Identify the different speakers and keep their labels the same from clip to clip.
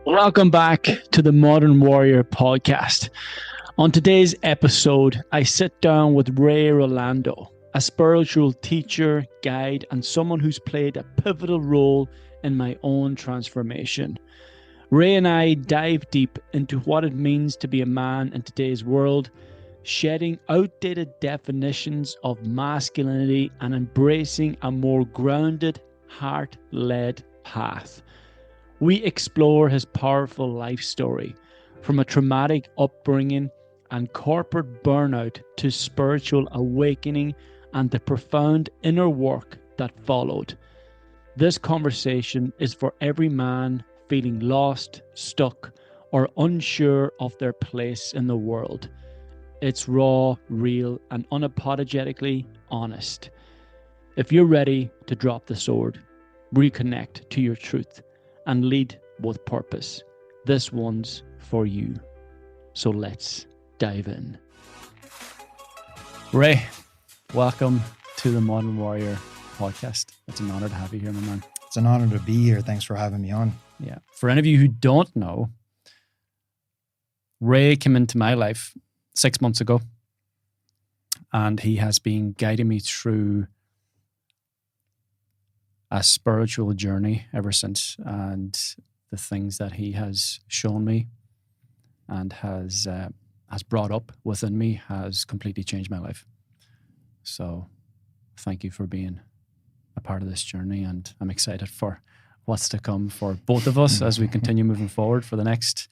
Speaker 1: Welcome back to the Modern Warrior podcast. On today's episode, I sit down with Ray Rolando, a spiritual teacher, guide, and someone who's played a pivotal role in my own transformation. Ray and I dive deep into what it means to be a man in today's world, shedding outdated definitions of masculinity and embracing a more grounded, heart-led path. We explore his powerful life story, from a traumatic upbringing and corporate burnout to spiritual awakening and the profound inner work that followed. This conversation is for every man feeling lost, stuck, or unsure of their place in the world. It's raw, real, and unapologetically honest. If you're ready to drop the sword, reconnect to your truth, and lead with purpose, this one's for you. So let's dive in. Ray, welcome to the Modern Warrior podcast. It's an honor to have you here, my man.
Speaker 2: It's an honor to be here. Thanks for having me on.
Speaker 1: Yeah. For any of you who don't know, Ray came into my life 6 months ago, and he has been guiding me through a spiritual journey ever since, and the things that he has shown me and has brought up within me has completely changed my life. So thank you for being a part of this journey, and I'm excited for what's to come for both of us as we continue moving forward for the next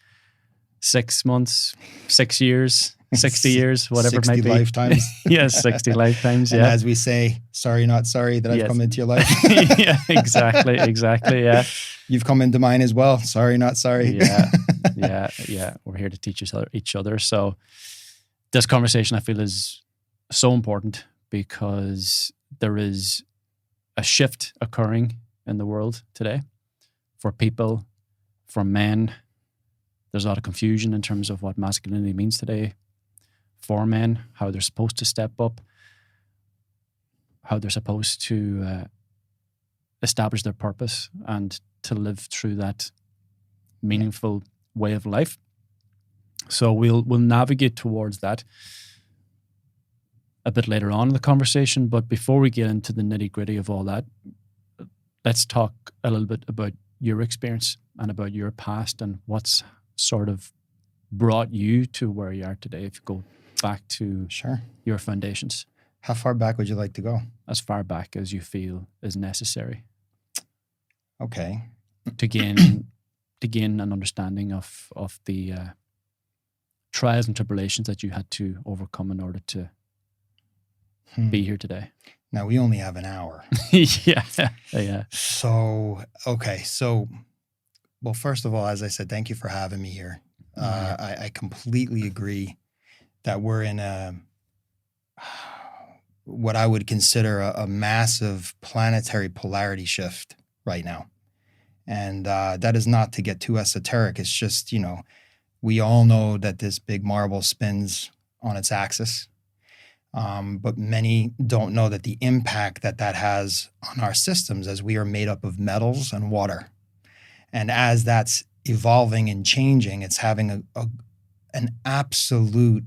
Speaker 1: 6 months, 6 years, 60 years, whatever it might be.
Speaker 2: 60 lifetimes.
Speaker 1: Yes, 60 lifetimes, yeah.
Speaker 2: And as we say, sorry, not sorry that I've come into your life.
Speaker 1: Yeah, exactly, yeah.
Speaker 2: You've come into mine as well. Sorry, not sorry.
Speaker 1: Yeah. We're here to teach each other. So this conversation, I feel, is so important because there is a shift occurring in the world today for people, for men. There's a lot of confusion in terms of what masculinity means today for men, how they're supposed to step up, how they're supposed to establish their purpose and to live through that meaningful way of life. So we'll navigate towards that a bit later on in the conversation. But before we get into the nitty-gritty of all that, let's talk a little bit about your experience and about your past and what's sort of brought you to where you are today. If you go back to your foundations.
Speaker 2: How far back would you like to go?
Speaker 1: As far back as you feel is necessary.
Speaker 2: Okay.
Speaker 1: To gain an understanding of the trials and tribulations that you had to overcome in order to be here today.
Speaker 2: Now, we only have an hour.
Speaker 1: Yeah.
Speaker 2: So, okay. So, well, first of all, as I said, thank you for having me here. I completely agree that we're in what I would consider a massive planetary polarity shift right now. And that is not to get too esoteric. It's just, we all know that this big marble spins on its axis. But many don't know that the impact that has on our systems, as we are made up of metals and water. And as that's evolving and changing, it's having an absolute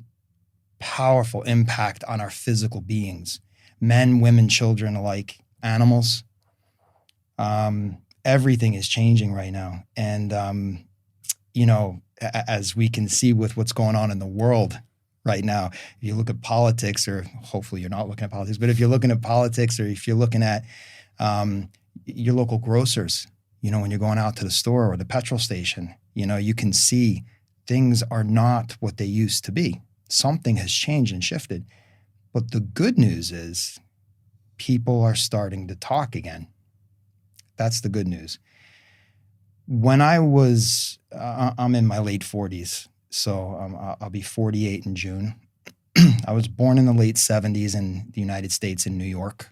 Speaker 2: powerful impact on our physical beings, men, women, children alike, animals. Everything is changing right now. And, as we can see with what's going on in the world right now, if you look at politics, or hopefully you're not looking at politics, but if you're looking at politics, or if you're looking at your local grocers, when you're going out to the store or the petrol station, you can see things are not what they used to be. Something has changed and shifted. But the good news is people are starting to talk again. That's the good news. When I'm in my late 40s, so I'll be 48 in June. I was born in the late 70s in the United States in New York.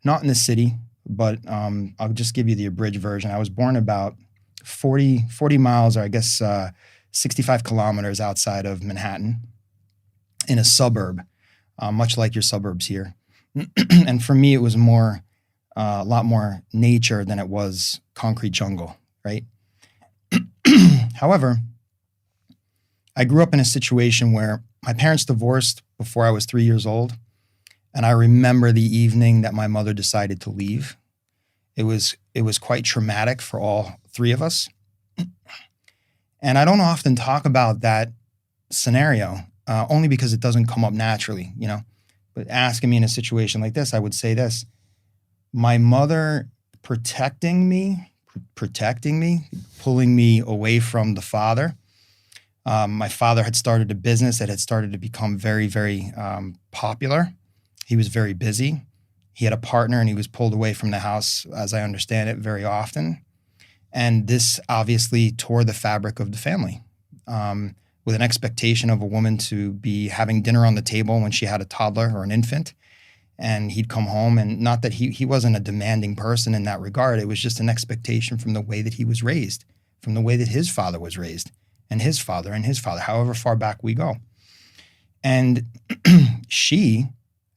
Speaker 2: Not in the city, but I'll just give you the abridged version. I was born about 40 miles, or I guess 65 kilometers outside of Manhattan in a suburb, much like your suburbs here. And for me, it was a lot more nature than it was concrete jungle, right? However, I grew up in a situation where my parents divorced before I was 3 years old. And I remember the evening that my mother decided to leave. It was quite traumatic for all three of us. And I don't often talk about that scenario, only because it doesn't come up naturally, But asking me in a situation like this, I would say this. My mother protecting me, pulling me away from the father. My father had started a business that had started to become very, very popular. He was very busy. He had a partner and he was pulled away from the house, as I understand it, very often. And this obviously tore the fabric of the family, with an expectation of a woman to be having dinner on the table when she had a toddler or an infant. And he'd come home, and not that he wasn't a demanding person in that regard. It was just an expectation from the way that he was raised, from the way that his father was raised, and his father, however far back we go. And she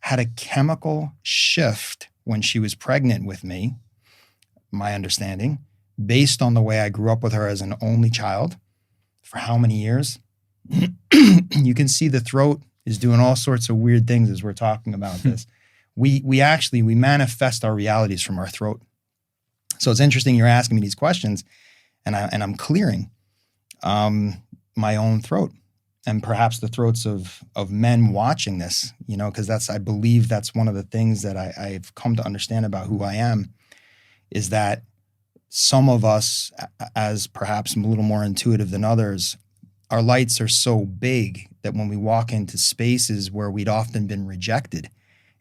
Speaker 2: had a chemical shift when she was pregnant with me, my understanding, based on the way I grew up with her as an only child for how many years? You can see the throat is doing all sorts of weird things as we're talking about this. We manifest our realities from our throat. So it's interesting you're asking me these questions, and I'm clearing my own throat, and perhaps the throats of men watching this, because I believe that's one of the things that I've come to understand about who I am, is that some of us, as perhaps a little more intuitive than others, our lights are so big that when we walk into spaces where we'd often been rejected,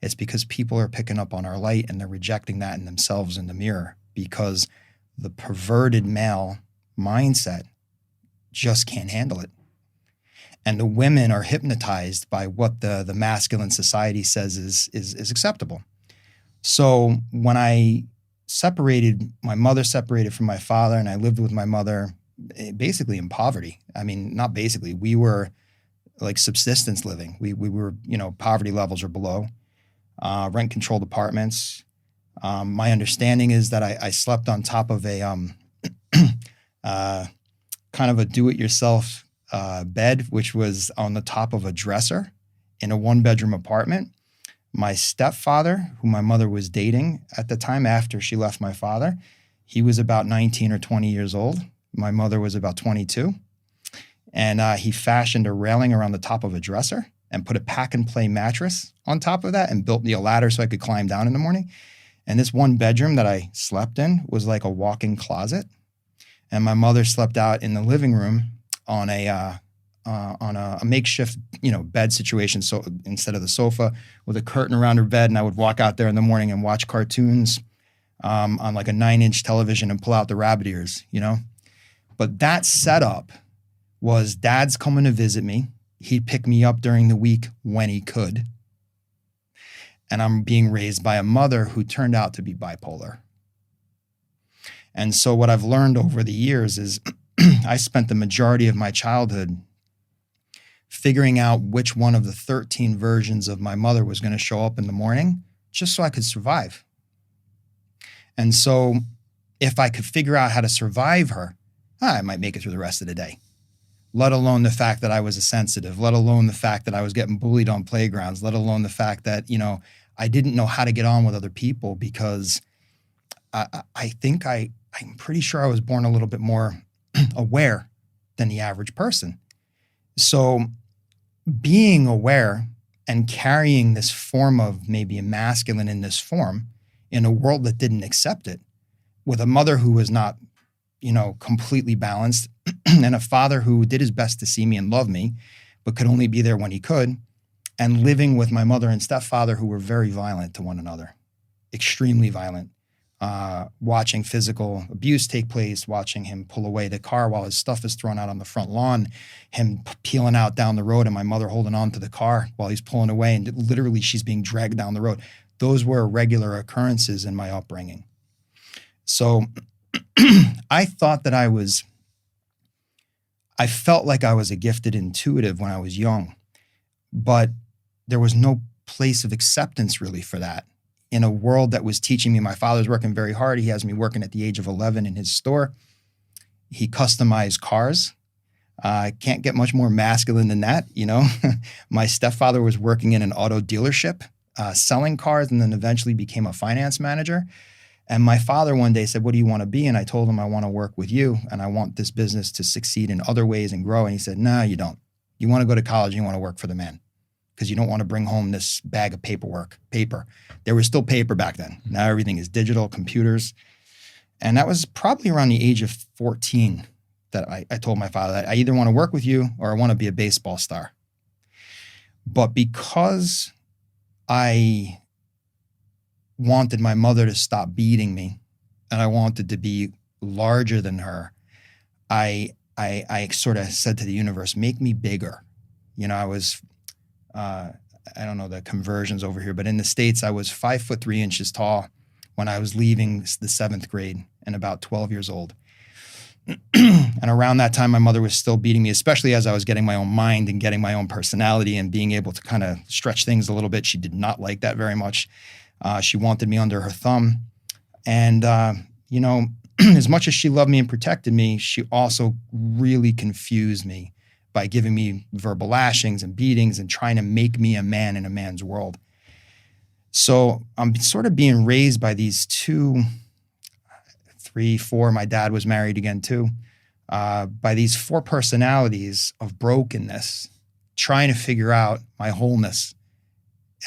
Speaker 2: it's because people are picking up on our light and they're rejecting that in themselves in the mirror, because the perverted male mindset just can't handle it. And the women are hypnotized by what the masculine society says is acceptable. So when my mother separated from my father, and I lived with my mother basically in poverty. I mean, not basically, we were like subsistence living. We were, poverty levels or below, rent controlled apartments. My understanding is that I slept on top of a kind of a do-it-yourself bed, which was on the top of a dresser in a one-bedroom apartment. My stepfather, who my mother was dating at the time after she left my father, he was about 19 or 20 years old. My mother was about 22. And he fashioned a railing around the top of a dresser and put a pack-and-play mattress on top of that and built me a ladder so I could climb down in the morning. And this one bedroom that I slept in was like a walk-in closet. And my mother slept out in the living room on a makeshift, bed situation. So instead of the sofa, with a curtain around her bed, and I would walk out there in the morning and watch cartoons on like a 9-inch television and pull out the rabbit ears, But that setup was dad's coming to visit me. He'd pick me up during the week when he could. And I'm being raised by a mother who turned out to be bipolar. And so what I've learned over the years is I spent the majority of my childhood figuring out which one of the 13 versions of my mother was going to show up in the morning just so I could survive. And so if I could figure out how to survive her, I might make it through the rest of the day, let alone the fact that I was a sensitive, let alone the fact that I was getting bullied on playgrounds, let alone the fact that, I didn't know how to get on with other people because I'm pretty sure I was born a little bit more aware than the average person. So being aware and carrying this form of maybe a masculine in this form in a world that didn't accept it, with a mother who was not, completely balanced, and a father who did his best to see me and love me, but could only be there when he could, and living with my mother and stepfather who were very violent to one another, extremely violent. Watching physical abuse take place, watching him pull away the car while his stuff is thrown out on the front lawn, him peeling out down the road and my mother holding on to the car while he's pulling away, and literally she's being dragged down the road. Those were regular occurrences in my upbringing. So I thought that I felt like I was a gifted intuitive when I was young, but there was no place of acceptance really for that. In a world that was teaching me, my father's working very hard. He has me working at the age of 11 in his store. He customized cars. Can't get much more masculine than that, you know. My stepfather was working in an auto dealership, selling cars, and then eventually became a finance manager. And my father one day said, "What do you want to be?" And I told him, "I want to work with you, and I want this business to succeed in other ways and grow." And he said, "No, you don't. You want to go to college and you want to work for the man, because you don't want to bring home this bag of paper." There was still paper back then. Now everything is digital, computers. And that was probably around the age of 14 that I told my father that I either want to work with you or I want to be a baseball star. But because I wanted my mother to stop beating me and I wanted to be larger than her, I sort of said to the universe, make me bigger. You know, I was, I don't know the conversions over here, but in the States, I was 5'3" tall when I was leaving the 7th grade and about 12 years old. And around that time, my mother was still beating me, especially as I was getting my own mind and getting my own personality and being able to kind of stretch things a little bit. She did not like that very much. She wanted me under her thumb. And, you know, as much as she loved me and protected me, she also really confused me by giving me verbal lashings and beatings and trying to make me a man in a man's world. So I'm sort of being raised by these 2, 3, 4, my dad was married again too, by these 4 personalities of brokenness, trying to figure out my wholeness.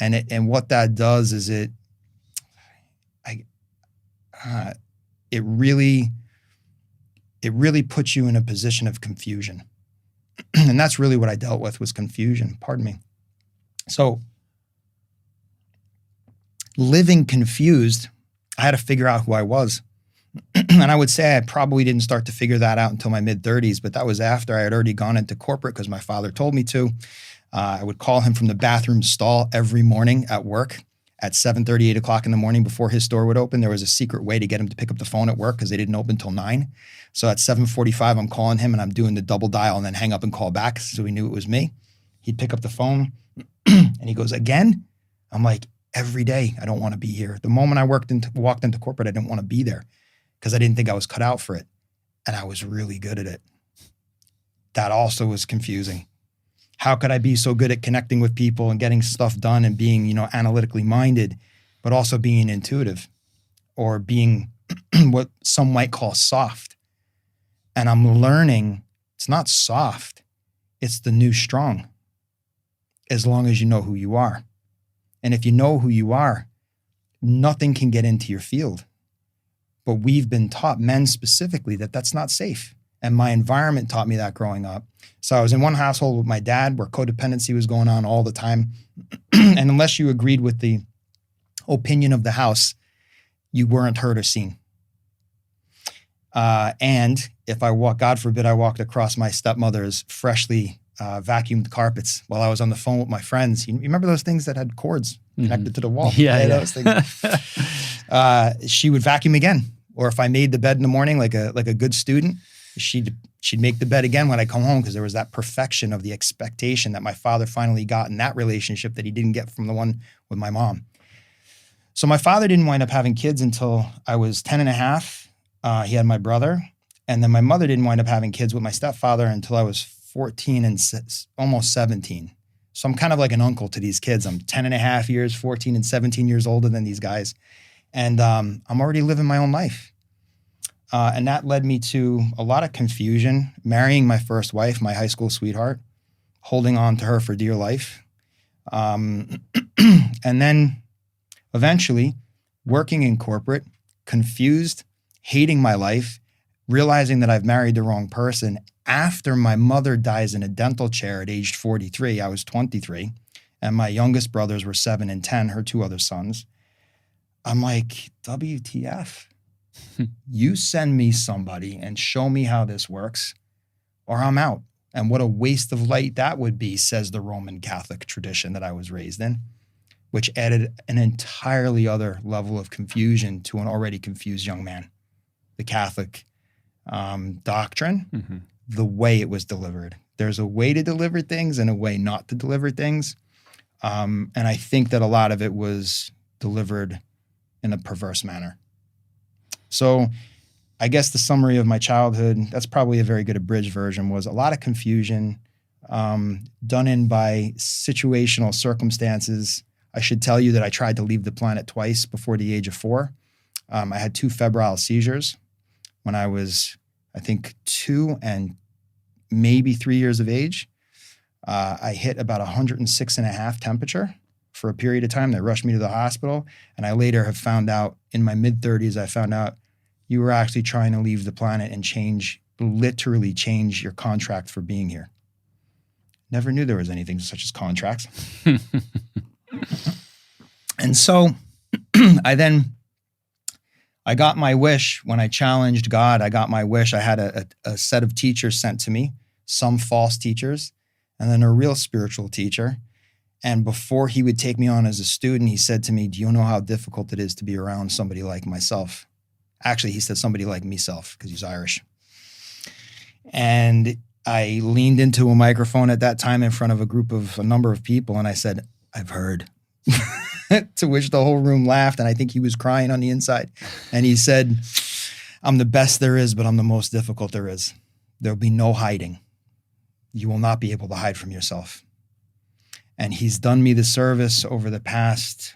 Speaker 2: And what that does is it really puts you in a position of confusion. And that's really what I dealt with, was confusion. Pardon me. So living confused, I had to figure out who I was. And I would say I probably didn't start to figure that out until my mid-30s, but that was after I had already gone into corporate because my father told me to. I would call him from the bathroom stall every morning at work at 7:30, 8 o'clock in the morning before his store would open. There was a secret way to get him to pick up the phone at work because they didn't open until 9. So at 7:45, I'm calling him and I'm doing the double dial and then hang up and call back so he knew it was me. He'd pick up the phone and he goes, "Again?" I'm like, "Every day. I don't want to be here." The moment I walked into corporate, I didn't want to be there because I didn't think I was cut out for it. And I was really good at it. That also was confusing. How could I be so good at connecting with people and getting stuff done and being, you know, analytically minded, but also being intuitive or being what some might call soft? And I'm learning it's not soft. It's the new strong, as long as you know who you are. And if you know who you are, nothing can get into your field. But we've been taught, men specifically, that that's not safe. And my environment taught me that growing up. So I was in one household with my dad where codependency was going on all the time. And unless you agreed with the opinion of the house, you weren't heard or seen. And if God forbid, I walked across my stepmother's freshly vacuumed carpets while I was on the phone with my friends. You remember those things that had cords connected to the wall?
Speaker 1: Yeah.
Speaker 2: Those things. She would vacuum again. Or if I made the bed in the morning, like a good student, she'd make the bed again when I come home, because there was that perfection of the expectation that my father finally got in that relationship that he didn't get from the one with my mom. So my father didn't wind up having kids until I was 10 and a half. He had my brother. And then my mother didn't wind up having kids with my stepfather until I was 14 and almost 17. So I'm kind of like an uncle to these kids. I'm 10 and a half years, 14 and 17 years older than these guys. And I'm already living my own life. And that led me to a lot of confusion, marrying my first wife, my high school sweetheart, holding on to her for dear life. And then eventually working in corporate, confused, hating my life, realizing that I've married the wrong person. After my mother dies in a dental chair at age 43, I was 23, and my youngest brothers were 7 and 10, her 2 other sons. I'm like, WTF? You send me somebody and show me how this works, or I'm out. And what a waste of light that would be, says the Roman Catholic tradition that I was raised in, which added an entirely other level of confusion to an already confused young man. The Catholic doctrine, the way it was delivered. There's a way to deliver things and a way not to deliver things. And I think that a lot of it was delivered in a perverse manner. So I guess the summary of my childhood, that's probably a very good abridged version, was a lot of confusion, done in by situational circumstances. I should tell you that I tried to leave the planet twice before the age of 4. I had 2 febrile seizures when I was, I think, 2 and maybe 3 years of age. I hit about 106.5 temperature for a period of time. They rushed me to the hospital. And I later have found out, in my mid-30s, I found out you were actually trying to leave the planet and literally change your contract for being here. Never knew there was anything such as contracts. And so I got my wish when I challenged God. I got my wish. I had a set of teachers sent to me, some false teachers, and then a real spiritual teacher. And before he would take me on as a student, he said to me, do you know how difficult it is to be around somebody like myself? Actually, he said somebody like meself, because he's Irish. And I leaned into a microphone at that time in front of a number of people, and I said, I've heard. To which the whole room laughed, and I think he was crying on the inside. And he said, I'm the best there is, but I'm the most difficult there is. There'll be no hiding. You will not be able to hide from yourself. And he's done me the service over the past,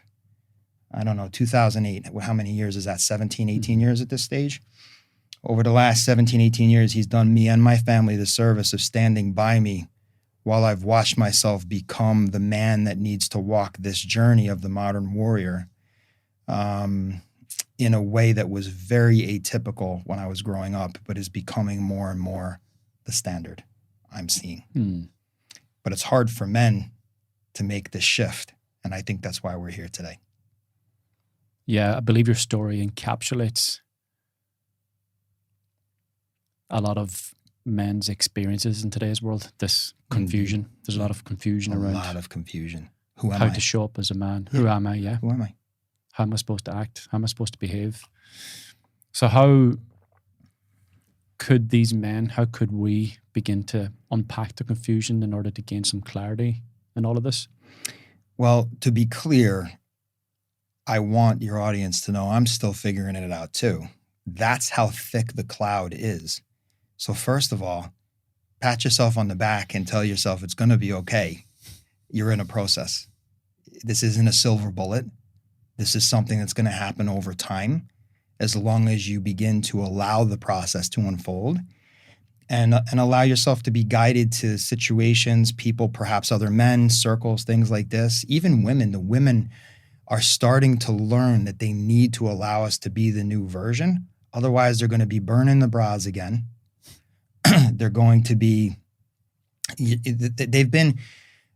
Speaker 2: 2008. How many years is that? 17, 18 years at this stage? Over the last 17, 18 years, he's done me and my family the service of standing by me while I've watched myself become the man that needs to walk this journey of the modern warrior in a way that was very atypical when I was growing up, but is becoming more and more the standard I'm seeing. But it's hard for men to make this shift, and I think that's why we're here today.
Speaker 1: Yeah, I believe your story encapsulates a lot of men's experiences in today's world. This confusion. There's a lot of confusion around.
Speaker 2: A lot of confusion. Who am
Speaker 1: I?
Speaker 2: How
Speaker 1: to show up as a man.
Speaker 2: Yeah.
Speaker 1: Who am I? Yeah.
Speaker 2: Who am I?
Speaker 1: How am I supposed to act? How am I supposed to behave? So how could we begin to unpack the confusion in order to gain some clarity in all of this?
Speaker 2: Well, to be clear, I want your audience to know I'm still figuring it out too. That's how thick the cloud is. So first of all, pat yourself on the back and tell yourself it's going to be okay. You're in a process. This isn't a silver bullet. This is something that's going to happen over time, as long as you begin to allow the process to unfold and allow yourself to be guided to situations, people, perhaps other men, circles, things like this. Even women, the women are starting to learn that they need to allow us to be the new version. Otherwise, they're going to be burning the bras again. They're going to be, they've been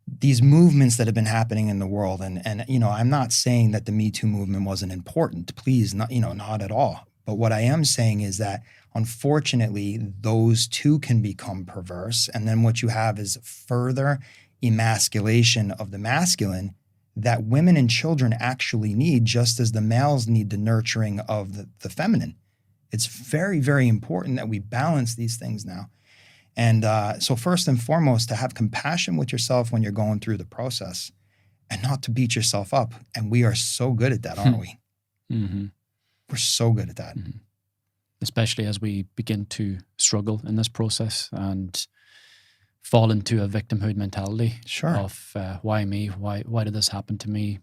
Speaker 2: these movements that have been happening in the world. And I'm not saying that the Me Too movement wasn't important. Please, not at all. But what I am saying is that, unfortunately, those too can become perverse. And then what you have is further emasculation of the masculine that women and children actually need, just as the males need the nurturing of the feminine. It's very, very important that we balance these things now. And so first and foremost, to have compassion with yourself when you're going through the process and not to beat yourself up. And we are so good at that, aren't we?
Speaker 1: Mm-hmm.
Speaker 2: We're so good at that.
Speaker 1: Mm-hmm. Especially as we begin to struggle in this process and fall into a victimhood mentality.
Speaker 2: Sure.
Speaker 1: Of why me? Why did this happen to me?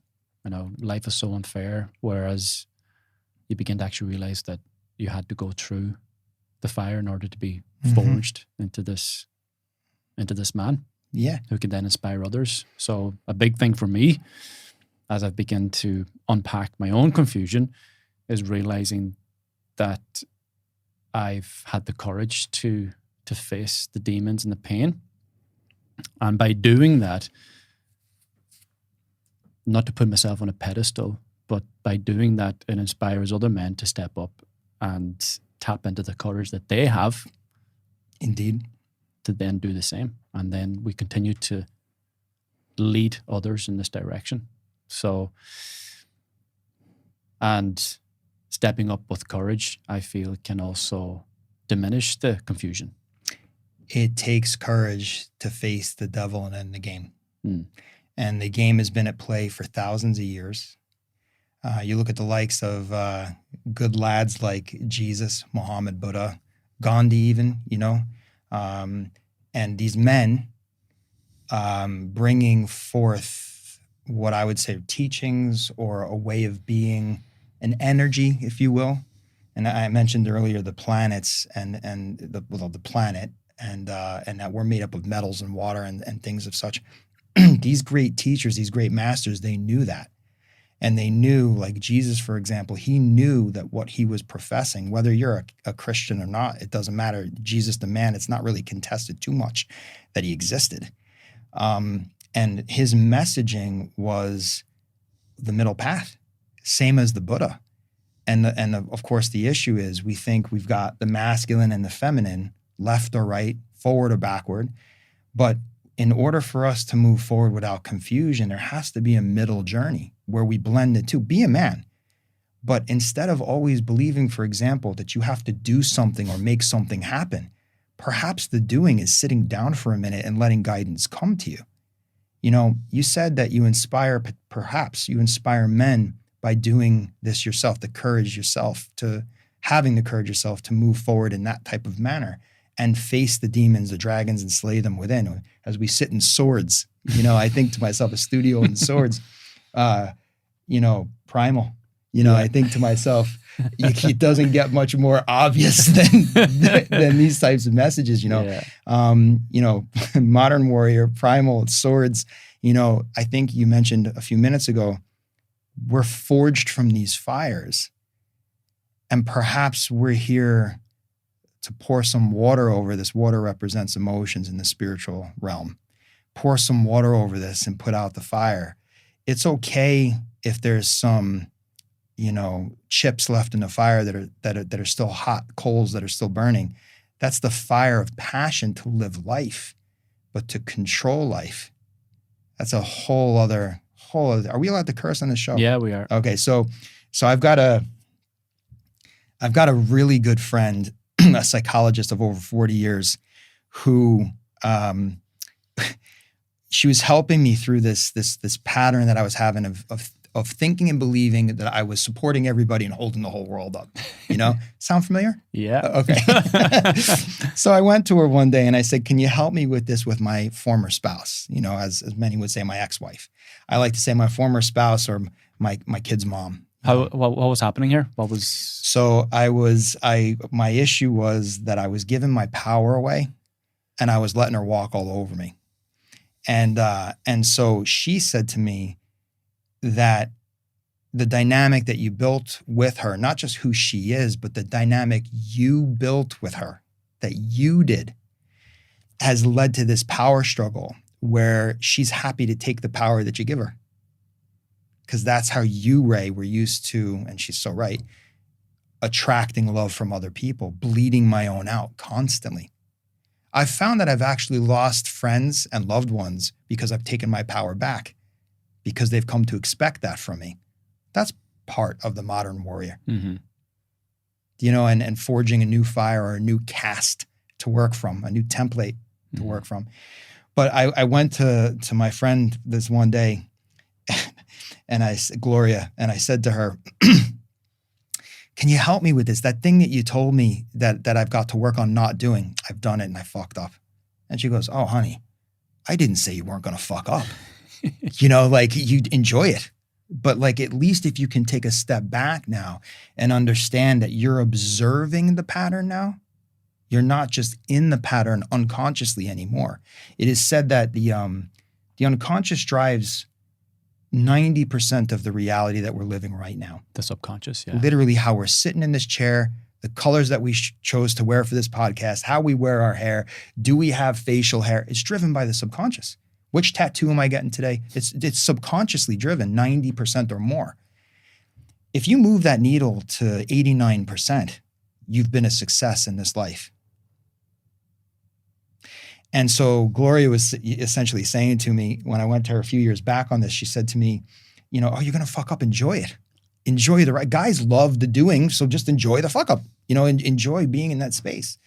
Speaker 1: Life is so unfair. Whereas you begin to actually realize that you had to go through the fire in order to be forged into this man.
Speaker 2: Yeah.
Speaker 1: Who can then inspire others. So a big thing for me, as I've begun to unpack my own confusion, is realizing that I've had the courage to face the demons and the pain. And by doing that, not to put myself on a pedestal, but by doing that, it inspires other men to step up and tap into the courage that they have.
Speaker 2: Indeed.
Speaker 1: To then do the same. And then we continue to lead others in this direction. So, and stepping up with courage, I feel, can also diminish the confusion.
Speaker 2: It takes courage to face the devil and end the game. And the game has been at play for thousands of years. You look at the likes of good lads like Jesus, Muhammad, Buddha, Gandhi even, and these men bringing forth what I would say teachings or a way of being, an energy, if you will. And I mentioned earlier the planets and the planet and that we're made up of metals and water and things of such. These great teachers, these great masters, they knew that. And they knew, like Jesus, for example, he knew that what he was professing, whether you're a Christian or not, it doesn't matter. Jesus, the man, it's not really contested too much that he existed. And his messaging was the middle path, same as the Buddha. And of course, the issue is we think we've got the masculine and the feminine, left or right, forward or backward. But in order for us to move forward without confusion, there has to be a middle journey where we blend the two. Be a man. But instead of always believing, for example, that you have to do something or make something happen, perhaps the doing is sitting down for a minute and letting guidance come to you. You said that you inspire, perhaps you inspire men by doing this yourself, having the courage yourself to move forward in that type of manner and face the demons, the dragons, and slay them within. As we sit in swords, I think to myself, a studio in swords, primal. I think to myself, it doesn't get much more obvious than these types of messages. Modern warrior, primal, swords. I think you mentioned a few minutes ago, we're forged from these fires, and perhaps we're here to pour some water over this. Water represents emotions in the spiritual realm. Pour some water over this and put out the fire. It's okay if there's some, chips left in the fire that are still hot, coals that are still burning. That's the fire of passion to live life, but to control life. That's a whole other. Are we allowed to curse on the show?
Speaker 1: Yeah, we are.
Speaker 2: Okay, so I've got a really good friend, a psychologist of over 40 years, who she was helping me through this pattern that I was having of thinking and believing that I was supporting everybody and holding the whole world up. Sound familiar?
Speaker 1: Yeah.
Speaker 2: Okay. So I went to her one day and I said, "Can you help me with this with my former spouse?" As many would say, my ex-wife. I like to say my former spouse or my kid's mom.
Speaker 1: What was happening here?
Speaker 2: So my issue was that I was giving my power away and I was letting her walk all over me. And so she said to me that the dynamic that you built with her, not just who she is, but the dynamic you built with her, that you did, has led to this power struggle where she's happy to take the power that you give her. Because that's how you, Ray, were used to, and she's so right, attracting love from other people, bleeding my own out constantly. I've found that I've actually lost friends and loved ones because I've taken my power back, because they've come to expect that from me. That's part of the modern warrior.
Speaker 1: Mm-hmm.
Speaker 2: And forging a new fire or a new caste to work from, a new template to work from. But I went to my friend this one day, and Gloria, and I said to her, "Can you help me with this? That thing that you told me that I've got to work on not doing, I've done it and I fucked up." And she goes, "Oh, honey, I didn't say you weren't going to fuck up. You'd enjoy it. But at least if you can take a step back now and understand that you're observing the pattern now, you're not just in the pattern unconsciously anymore." It is said that the unconscious drives 90% of the reality that we're living right now.
Speaker 1: The subconscious, yeah.
Speaker 2: Literally how we're sitting in this chair, the colors that we chose to wear for this podcast, how we wear our hair, do we have facial hair? It's driven by the subconscious. Which tattoo am I getting today? It's subconsciously driven, 90% or more. If you move that needle to 89%, you've been a success in this life. And so Gloria was essentially saying to me, when I went to her a few years back on this, she said to me, "Oh, you're going to fuck up, enjoy it. Enjoy the right. Guys love the doing, so just enjoy the fuck up, enjoy being in that space."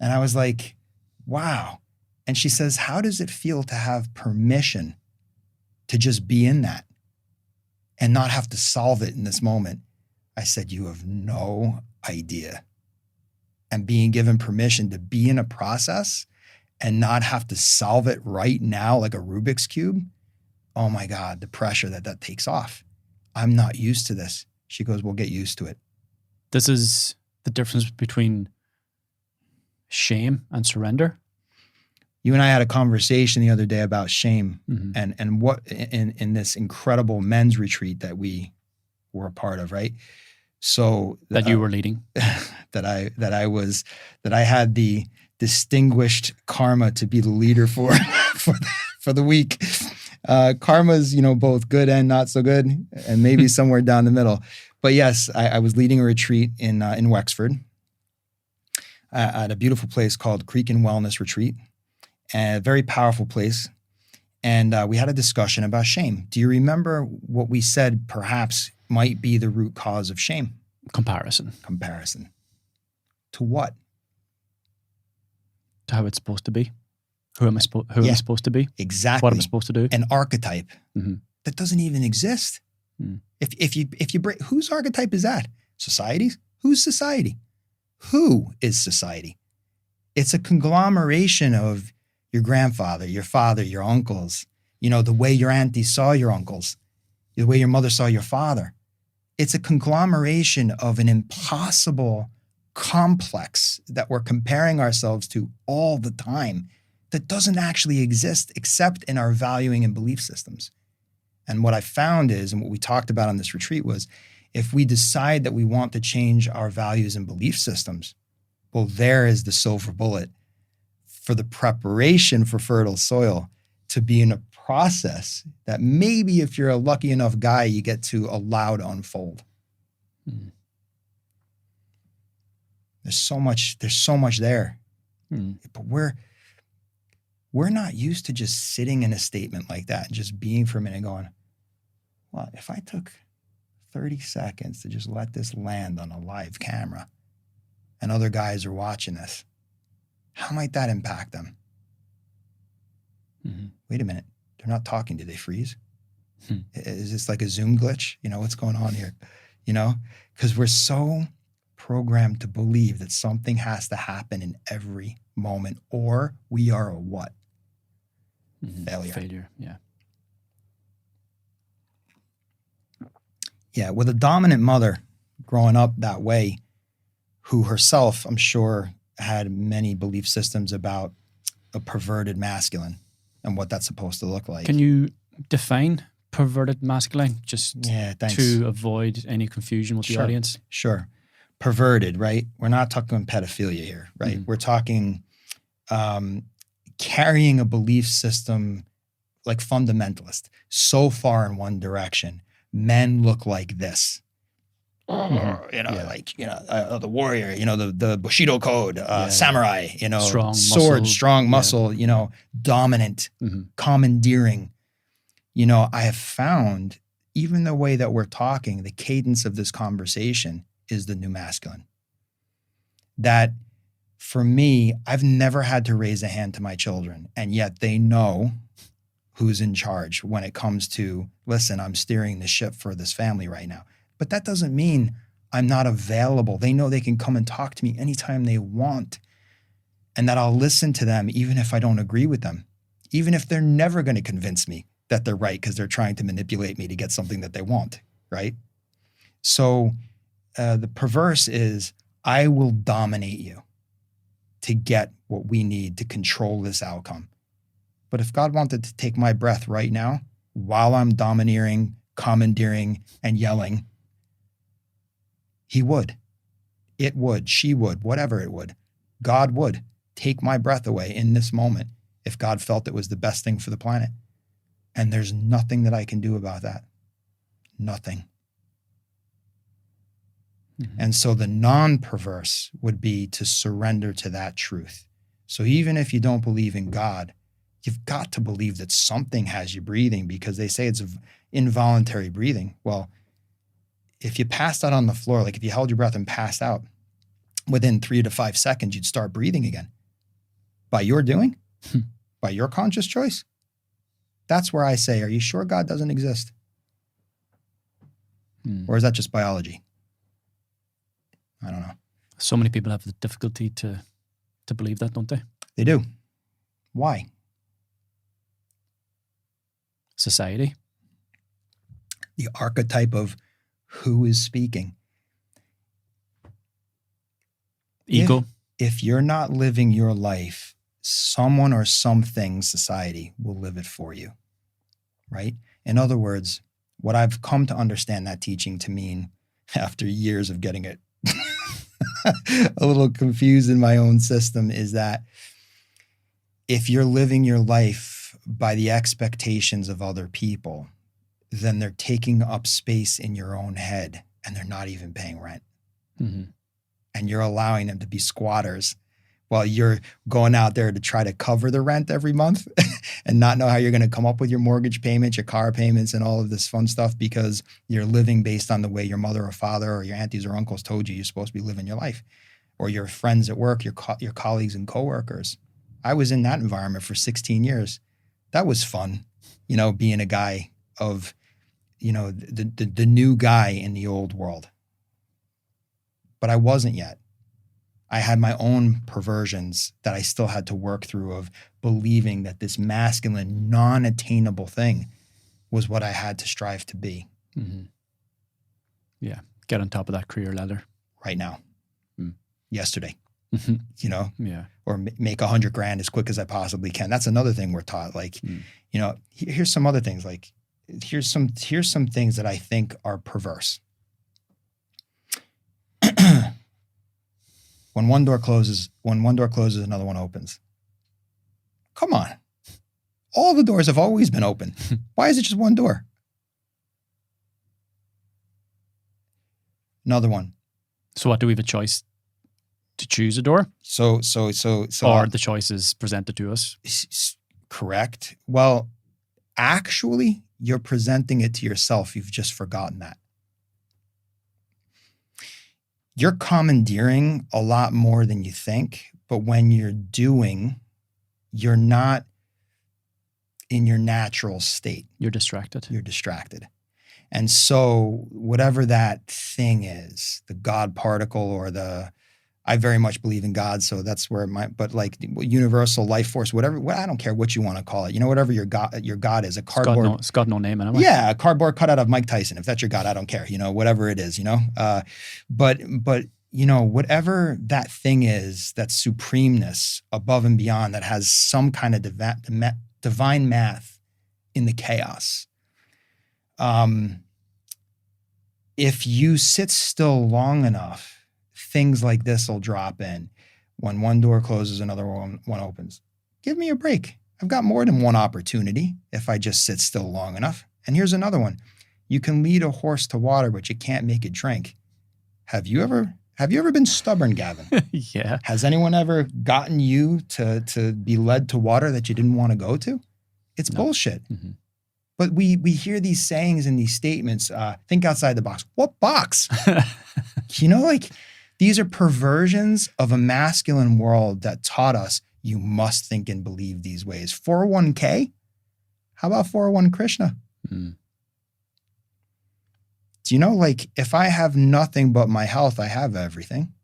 Speaker 2: And I was like, wow. And she says, "How does it feel to have permission to just be in that? and not have to solve it in this moment. I said, you have no idea. And being given permission to be in a process and not have to solve it right now like a Rubik's Cube, oh my God, the pressure that takes off. I'm not used to this. She goes, well, get used to it.
Speaker 1: This is the difference between shame and surrender.
Speaker 2: You and I had a conversation the other day about shame,
Speaker 1: Mm-hmm.
Speaker 2: and what in this incredible men's retreat that we were a part of, right? So
Speaker 1: That you were leading.
Speaker 2: that I had the distinguished karma to be the leader for for the week. Karma's, both good and not so good, and maybe somewhere down the middle. But yes, I was leading a retreat in Wexford at a beautiful place called Creek and Wellness Retreat, a very powerful place. And we had a discussion about shame. Do you remember what we said perhaps might be the root cause of shame?
Speaker 1: Comparison.
Speaker 2: To what?
Speaker 1: To how it's supposed to be. Who am I supposed to be?
Speaker 2: Exactly.
Speaker 1: What am I supposed to do?
Speaker 2: An archetype
Speaker 1: Mm-hmm.
Speaker 2: that doesn't even exist.
Speaker 1: Mm.
Speaker 2: If you break, whose archetype is that? Society's? Who's society? Who is society? It's a conglomeration of your grandfather, your father, your uncles, the way your auntie saw your uncles, the way your mother saw your father. It's a conglomeration of an impossible complex that we're comparing ourselves to all the time that doesn't actually exist except in our valuing and belief systems. And what I found is, and what we talked about on this retreat was, if we decide that we want to change our values and belief systems, well, there is the silver bullet for the preparation for fertile soil to be in a process that maybe if you're a lucky enough guy, you get to allow to unfold.
Speaker 1: Mm.
Speaker 2: There's so much there.
Speaker 1: Mm.
Speaker 2: But we're not used to just sitting in a statement like that and just being for a minute going, well, if I took 30 seconds to just let this land on a live camera and other guys are watching this, how might that impact them?
Speaker 1: Mm-hmm.
Speaker 2: Wait a minute. They're not talking. Do they freeze?
Speaker 1: Hmm.
Speaker 2: Is this like a Zoom glitch? What's going on here? Because we're so programmed to believe that something has to happen in every moment, or we are a what?
Speaker 1: Mm-hmm. Failure, yeah.
Speaker 2: Yeah, with a dominant mother growing up that way, who herself, I'm sure, had many belief systems about a perverted masculine and what that's supposed to look like.
Speaker 1: Can you define perverted masculine just to avoid any confusion with the audience?
Speaker 2: Sure. Perverted, right? We're not talking pedophilia here, right? Mm-hmm. We're talking carrying a belief system like fundamentalist, so far in one direction. Men look like this. Mm-hmm. The warrior, the Bushido code, samurai,
Speaker 1: strong
Speaker 2: sword,
Speaker 1: muscle,
Speaker 2: strong muscle, dominant, mm-hmm. commandeering. I have found even the way that we're talking, the cadence of this conversation is the new masculine. That for me, I've never had to raise a hand to my children, and yet they know who's in charge when it comes to, listen, I'm steering the ship for this family right now. But that doesn't mean I'm not available. They know they can come and talk to me anytime they want, and that I'll listen to them even if I don't agree with them, even if they're never going to convince me that they're right because they're trying to manipulate me to get something that they want, right? So the perverse is, I will dominate you to get what we need to control this outcome. But if God wanted to take my breath right now while I'm domineering, commandeering, and yelling, he would. It would. She would. Whatever it would. God would take my breath away in this moment if God felt it was the best thing for the planet. And there's nothing that I can do about that. Nothing. Mm-hmm. And so the non-perverse would be to surrender to that truth. So even if you don't believe in God, you've got to believe that something has you breathing, because they say it's involuntary breathing. Well, if you passed out on the floor, like if you held your breath and passed out, within 3 to 5 seconds, you'd start breathing again. By your doing? By your conscious choice? That's where I say, are you sure God doesn't exist? Or is that just biology? I don't know.
Speaker 1: So many people have the difficulty to believe that, don't they?
Speaker 2: They do. Why?
Speaker 1: Society.
Speaker 2: The archetype of who is speaking.
Speaker 1: Ego.
Speaker 2: If you're not living your life, someone or something, society, will live it for you, right? In other words, what I've come to understand that teaching to mean after years of getting it a little confused in my own system is that if you're living your life by the expectations of other people, then they're taking up space in your own head and they're not even paying rent.
Speaker 1: Mm-hmm.
Speaker 2: And you're allowing them to be squatters while you're going out there to try to cover the rent every month and not know how you're going to come up with your mortgage payments, your car payments, and all of this fun stuff because you're living based on the way your mother or father or your aunties or uncles told you you're supposed to be living your life, or your friends at work, your colleagues and coworkers. I was in that environment for 16 years. That was fun, being a guy of, the new guy in the old world. But I wasn't yet. I had my own perversions that I still had to work through of believing that this masculine, non-attainable thing was what I had to strive to be.
Speaker 1: Mm-hmm. Yeah. Get on top of that career ladder.
Speaker 2: Right now. Yesterday.
Speaker 1: Mm-hmm. Yeah.
Speaker 2: Or make $100,000 as quick as I possibly can. That's another thing we're taught. Here's some other things. Here's some things that I think are perverse. When one door closes, another one opens. Come on. All the doors have always been open. Why is it just one door? Another one.
Speaker 1: So what, do we have a choice to choose a door?
Speaker 2: So
Speaker 1: or the choice is presented to us?
Speaker 2: Correct. Well, actually, you're presenting it to yourself. You've just forgotten that. You're commandeering a lot more than you think, but when you're doing, you're not in your natural state.
Speaker 1: You're distracted.
Speaker 2: And so whatever that thing is, the God particle or I very much believe in God, so that's where universal life force, whatever, I don't care what you want to call it. Whatever your God is, a cardboard.
Speaker 1: It's got no name anyway.
Speaker 2: Yeah, a cardboard cutout of Mike Tyson. If that's your God, I don't care. Whatever it is. But whatever that thing is, that supremeness above and beyond that has some kind of divine math in the chaos. If you sit still long enough, things like this will drop in. When one door closes, another one opens. Give me a break. I've got more than one opportunity if I just sit still long enough. And here's another one. You can lead a horse to water, but you can't make it drink. Have you ever been stubborn, Gavin?
Speaker 1: Yeah.
Speaker 2: Has anyone ever gotten you to be led to water that you didn't want to go to? It's bullshit.
Speaker 1: Mm-hmm.
Speaker 2: But we hear these sayings and these statements, think outside the box. What box? These are perversions of a masculine world that taught us you must think and believe these ways. 401k? How about 401 Krishna?
Speaker 1: Mm.
Speaker 2: Do you know, if I have nothing but my health, I have everything.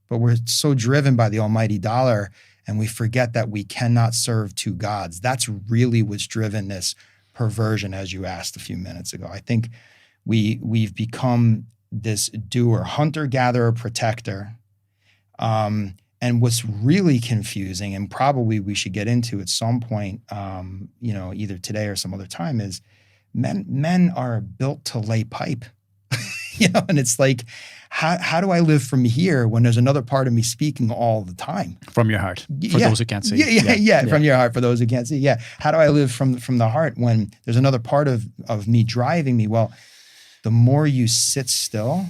Speaker 2: But we're so driven by the almighty dollar and we forget that we cannot serve two gods. That's really what's driven this perversion, as you asked a few minutes ago. I think we've become this doer, hunter, gatherer, protector. And what's really confusing, and probably we should get into at some point, either today or some other time, is men are built to lay pipe. And it's how do I live from here when there's another part of me speaking all the time?
Speaker 1: From your heart, for those who can't see.
Speaker 2: Yeah, from your heart, for those who can't see. Yeah. How do I live from the heart when there's another part of me driving me? Well, the more you sit still,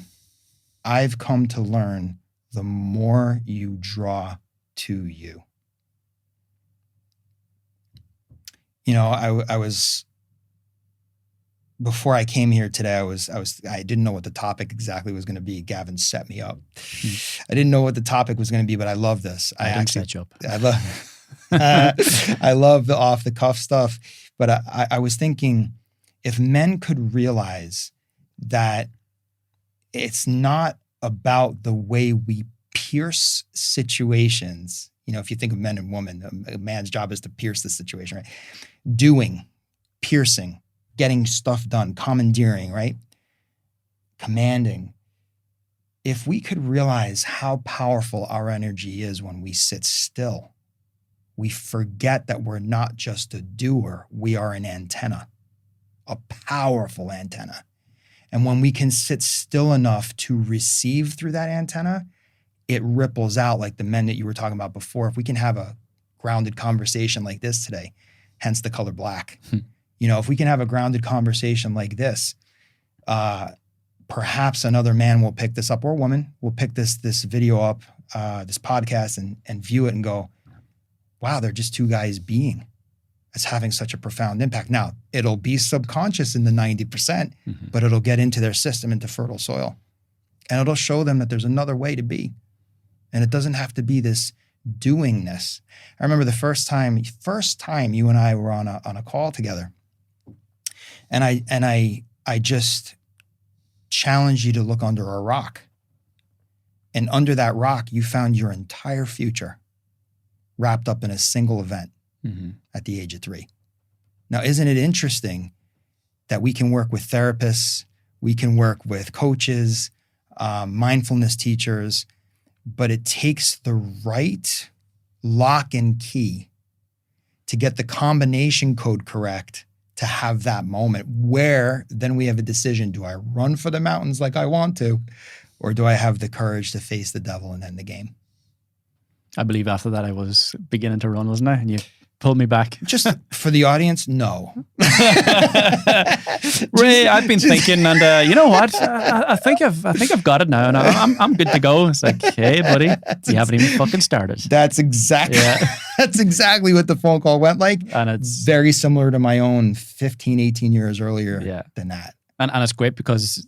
Speaker 2: I've come to learn, the more you draw to you. I was, before I came here today, I didn't know what the topic exactly was going to be. Gavin set me up. I didn't know what the topic was going to be, but I love this.
Speaker 1: I didn't set you up.
Speaker 2: I love the off the cuff stuff. But I was thinking, if men could realize that it's not about the way we pierce situations. You know, if you think of men and women, a man's job is to pierce the situation, right? Doing, piercing, getting stuff done, commandeering, right? Commanding. If we could realize how powerful our energy is when we sit still, we forget that we're not just a doer, we are an antenna, a powerful antenna. And when we can sit still enough to receive through that antenna, it ripples out like the men that you were talking about before. If we can have a grounded conversation like this today, hence the color black, you know, if we can have a grounded conversation like this, perhaps another man will pick this up, or a woman will pick this video up, this podcast, and view it and go, wow, they're just two guys being. It's having such a profound impact. Now, it'll be subconscious in the 90%, but it'll get into their system, into fertile soil. And it'll show them that there's another way to be. And it doesn't have to be this doingness. I remember the first time you and I were on a call together. And I just challenged you to look under a rock. And under that rock, you found your entire future wrapped up in a single event. At the age of 3. Now, isn't it interesting that we can work with therapists, we can work with coaches, mindfulness teachers, but it takes the right lock and key to get the combination code correct to have that moment where then we have a decision. Do I run for the mountains like I want to, or do I have the courage to face the devil and end the game?
Speaker 1: I believe after that I was beginning to run, wasn't I? And you pulled me back.
Speaker 2: Just for the audience, no.
Speaker 1: Ray, I've been thinking, and you know what? I think I've got it now, and I'm good to go. It's like, hey, buddy, you haven't even fucking started.
Speaker 2: That's exactly what the phone call went like, and it's very similar to my own 15, 18 years earlier than that.
Speaker 1: And it's great because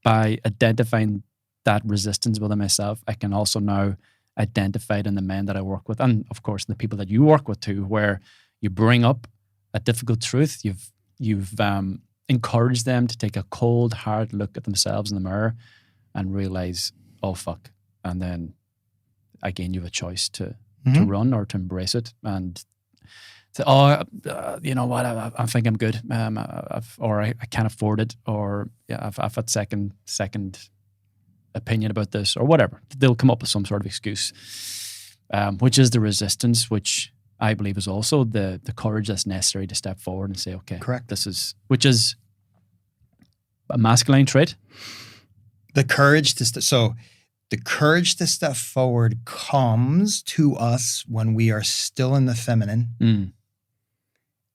Speaker 1: by identifying that resistance within myself, I can also now identify it in the men that I work with, and of course the people that you work with too, where you bring up a difficult truth, you've encouraged them to take a cold, hard look at themselves in the mirror and realize, oh fuck, and then again you have a choice to run or to embrace it and say, you know what, I think I'm good, I can't afford it, or I've had second opinion about this, or whatever. They'll come up with some sort of excuse, which is the resistance, which I believe is also the courage that's necessary to step forward and say, okay,
Speaker 2: correct.
Speaker 1: Which is a masculine trait.
Speaker 2: The courage to step forward comes to us when we are still in the feminine,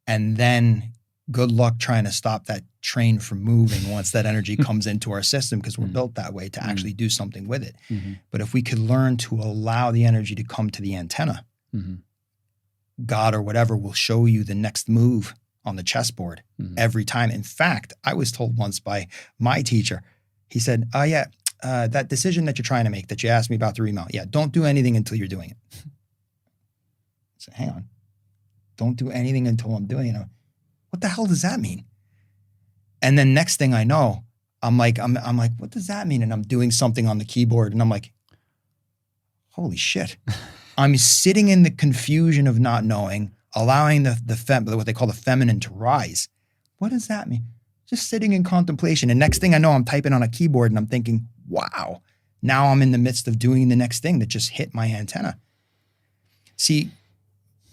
Speaker 2: and then good luck trying to stop that train from moving once that energy comes into our system, because we're built that way to actually do something with it. But if we could learn to allow the energy to come to the antenna, God or whatever will show you the next move on the chessboard every time. In fact, I was told once by my teacher, he said, that decision that you're trying to make, that you asked me about through email, don't do anything until you're doing it. I said, hang on, don't do anything until I'm doing it. What the hell does that mean? And then next thing I know, I'm like, what does that mean? And I'm doing something on the keyboard, and I'm like, holy shit. I'm sitting in the confusion of not knowing, allowing what they call the feminine to rise. What does that mean? Just sitting in contemplation. And next thing I know, I'm typing on a keyboard and I'm thinking, wow, now I'm in the midst of doing the next thing that just hit my antenna. See,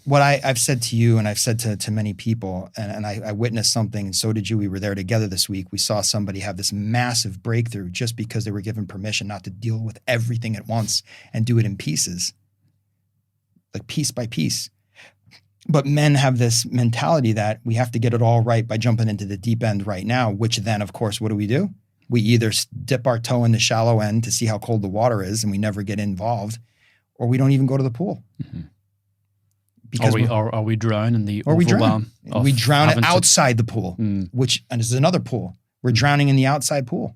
Speaker 2: what I've said to you, and I've said to many people, and I witnessed something, and so did you. We were there together this week. We saw somebody have this massive breakthrough just because they were given permission not to deal with everything at once and do it in pieces, like piece by piece. But men have this mentality that we have to get it all right by jumping into the deep end right now, which then, of course, what do? We either dip our toe in the shallow end to see how cold the water is and we never get involved, or we don't even go to the pool. Because
Speaker 1: we drown in the overwhelm?
Speaker 2: We drown outside the pool, which, and this is another pool. We're drowning in the outside pool,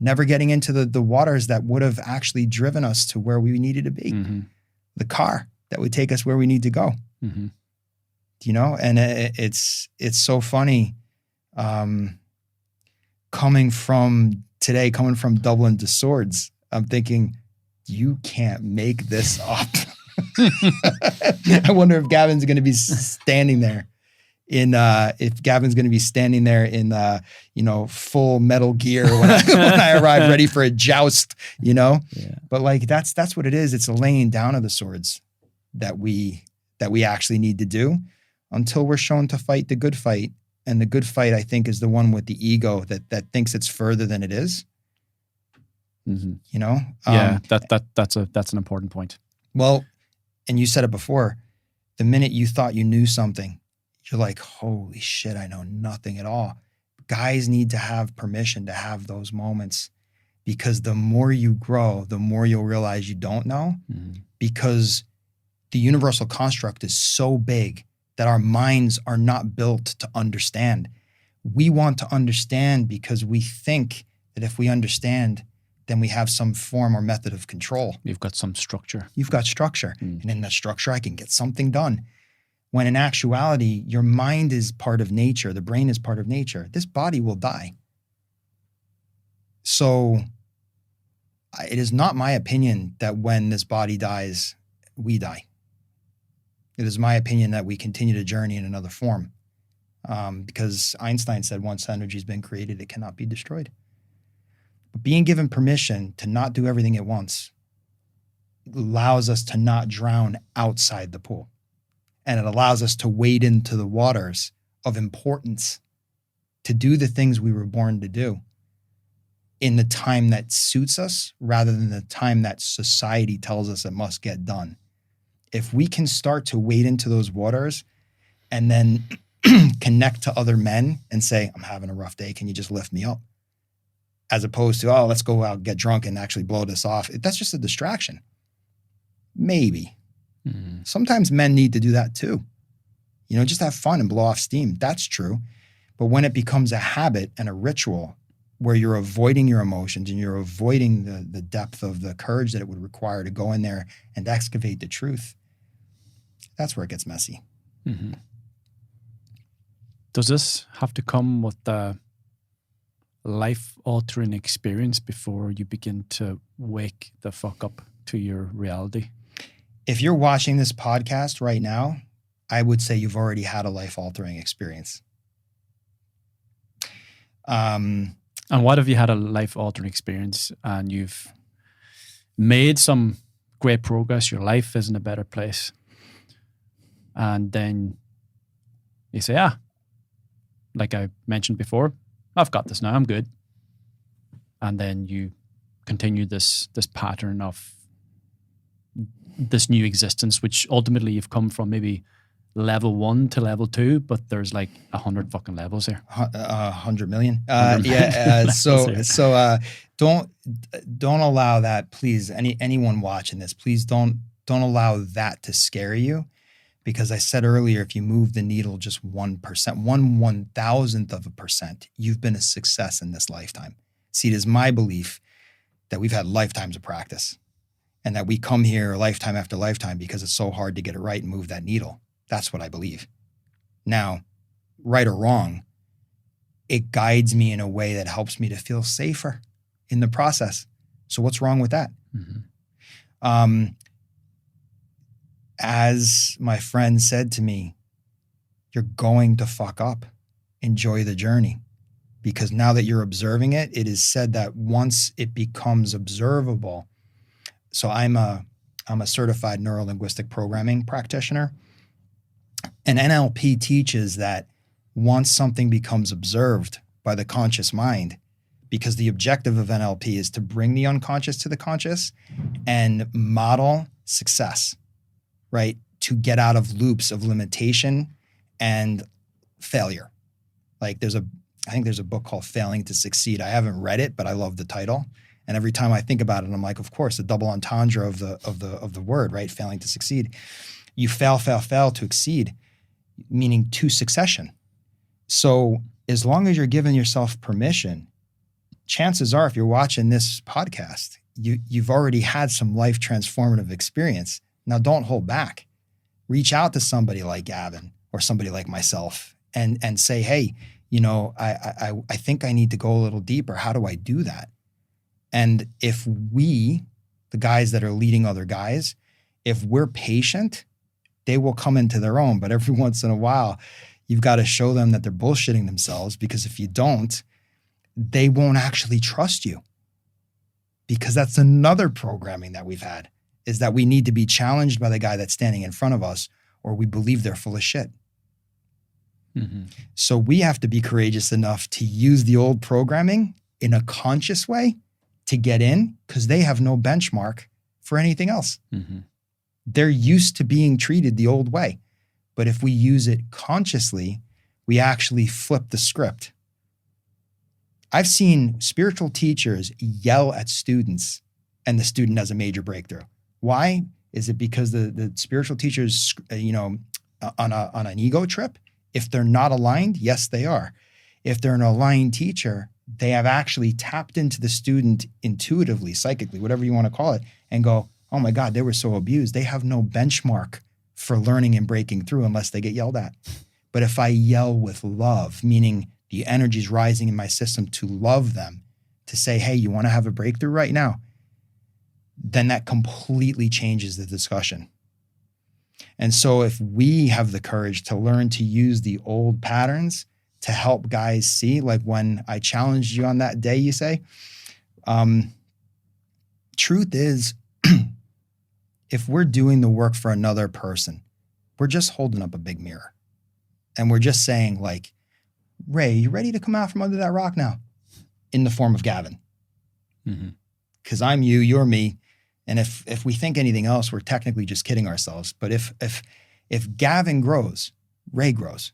Speaker 2: never getting into the waters that would have actually driven us to where we needed to be. The car that would take us where we need to go. You know, and it's so funny. coming from Dublin to Swords, I'm thinking, you can't make this up. I wonder if Gavin's going to be standing there in full Metal Gear when I arrive ready for a joust, Yeah. But like, that's what it is. It's a laying down of the swords that we actually need to do until we're shown to fight the good fight. And the good fight, I think, is the one with the ego that thinks it's further than it is.
Speaker 1: Mm-hmm. That's an important point.
Speaker 2: Well, and you said it before, the minute you thought you knew something, you're like, holy shit, I know nothing at all. Guys need to have permission to have those moments, because the more you grow, the more you'll realize you don't know, because the universal construct is so big that our minds are not built to understand. We want to understand because we think that if we understand, then we have some form or method of control.
Speaker 1: You've got some structure.
Speaker 2: You've got structure. And in that structure, I can get something done. When in actuality, your mind is part of nature. The brain is part of nature. This body will die. So it is not my opinion that when this body dies, we die. It is my opinion that we continue to journey in another form. Because Einstein said once energy has been created, it cannot be destroyed. But being given permission to not do everything at once allows us to not drown outside the pool. And it allows us to wade into the waters of importance, to do the things we were born to do in the time that suits us rather than the time that society tells us it must get done. If we can start to wade into those waters and then connect to other men and say, I'm having a rough day, can you just lift me up? As opposed to, oh, let's go out, get drunk and actually blow this off. That's just a distraction. Maybe. Sometimes men need to do that too. Just have fun and blow off steam. That's true. But when it becomes a habit and a ritual where you're avoiding your emotions and you're avoiding the depth of the courage that it would require to go in there and excavate the truth, that's where it gets messy.
Speaker 1: Mm-hmm. Does this have to come with a life-altering experience before you begin to wake the fuck up to your reality?
Speaker 2: If you're watching this podcast right now, I would say you've already had a life-altering experience.
Speaker 1: And what if you had a life-altering experience and you've made some great progress, your life is in a better place, and then you say, like I mentioned before, I've got this now, I'm good. And then you continue this pattern of this new existence, which ultimately you've come from maybe level 1 to level 2, but there's like 100 fucking levels here.
Speaker 2: 100 million.
Speaker 1: 100 million.
Speaker 2: So don't allow that, please. Anyone watching this, please don't allow that to scare you. Because I said earlier, if you move the needle just 1%, 1/1000%, you've been a success in this lifetime. See, it is my belief that we've had lifetimes of practice and that we come here lifetime after lifetime because it's so hard to get it right and move that needle. That's what I believe. Now, right or wrong, it guides me in a way that helps me to feel safer in the process. So what's wrong with that? Mm-hmm. As my friend said to me, you're going to fuck up. Enjoy the journey. Because now that you're observing it, it is said that once it becomes observable. So I'm a certified neuro-linguistic programming practitioner. And NLP teaches that once something becomes observed by the conscious mind, because the objective of NLP is to bring the unconscious to the conscious and model success, right? To get out of loops of limitation and failure. Like I think there's a book called Failing to Succeed. I haven't read it, but I love the title. And every time I think about it, I'm like, of course, the double entendre of the word, right? Failing to succeed. You fail to exceed, meaning to succession. So as long as you're giving yourself permission, chances are, if you're watching this podcast, you've already had some life transformative experience. Now don't hold back. Reach out to somebody like Gavin or somebody like myself and say, hey, I think I need to go a little deeper. How do I do that? And if we, the guys that are leading other guys, if we're patient, they will come into their own. But every once in a while, you've got to show them that they're bullshitting themselves, because if you don't, they won't actually trust you. Because that's another programming that we've had, is that we need to be challenged by the guy that's standing in front of us, or we believe they're full of shit.
Speaker 1: Mm-hmm.
Speaker 2: So we have to be courageous enough to use the old programming in a conscious way to get in, because they have no benchmark for anything else.
Speaker 1: Mm-hmm.
Speaker 2: They're used to being treated the old way. But if we use it consciously, we actually flip the script. I've seen spiritual teachers yell at students and the student has a major breakthrough. Why? Is it because the spiritual teachers, on an ego trip? If they're not aligned, yes, they are. If they're an aligned teacher, they have actually tapped into the student intuitively, psychically, whatever you want to call it, and go, oh my God, they were so abused. They have no benchmark for learning and breaking through unless they get yelled at. But if I yell with love, meaning the energy's rising in my system to love them, to say, hey, you want to have a breakthrough right now? Then that completely changes the discussion. And so if we have the courage to learn to use the old patterns to help guys see, like when I challenged you on that day, you say, truth is, if we're doing the work for another person, we're just holding up a big mirror. And we're just saying, like, Ray, you ready to come out from under that rock now? In the form of Gavin. Because I'm you, you're me. And if we think anything else, we're technically just kidding ourselves. But if Gavin grows, Ray grows.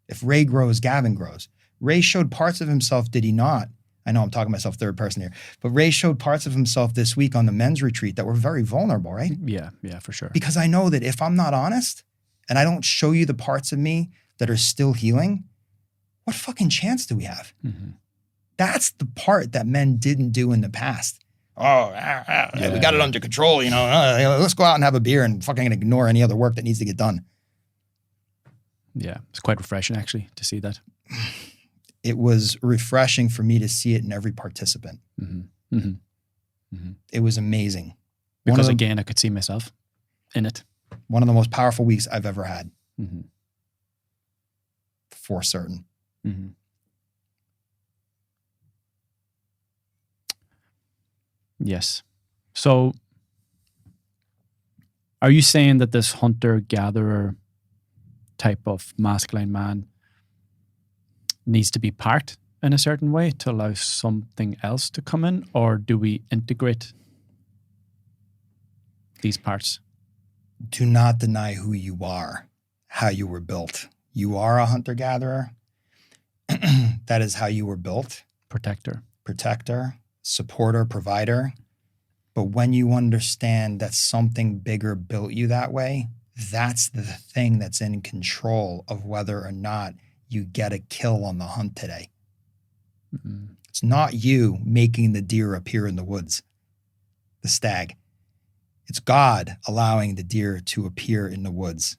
Speaker 2: If Ray grows, Gavin grows. Ray showed parts of himself, did he not? I know I'm talking myself third person here, but Ray showed parts of himself this week on the men's retreat that were very vulnerable, right?
Speaker 1: Yeah, for sure.
Speaker 2: Because I know that if I'm not honest and I don't show you the parts of me that are still healing, what fucking chance do we have?
Speaker 1: Mm-hmm.
Speaker 2: That's the part that men didn't do in the past. We got it under control, let's go out and have a beer and fucking ignore any other work that needs to get done.
Speaker 1: Yeah, it's quite refreshing actually to see that.
Speaker 2: It was refreshing for me to see it in every participant.
Speaker 1: Mm-hmm. Mm-hmm. Mm-hmm.
Speaker 2: It was amazing.
Speaker 1: Because again, I could see myself in it.
Speaker 2: One of the most powerful weeks I've ever had.
Speaker 1: Mm-hmm.
Speaker 2: For certain.
Speaker 1: Mm-hmm. Yes. So are you saying that this hunter-gatherer type of masculine man needs to be parked in a certain way to allow something else to come in? Or do we integrate these parts?
Speaker 2: Do not deny who you are, how you were built. You are a hunter-gatherer. That is how you were built.
Speaker 1: Protector,
Speaker 2: supporter, provider. But when you understand that something bigger built you that way, that's the thing that's in control of whether or not you get a kill on the hunt today.
Speaker 1: Mm-hmm.
Speaker 2: It's not you making the deer appear in the woods, the stag. It's God allowing the deer to appear in the woods,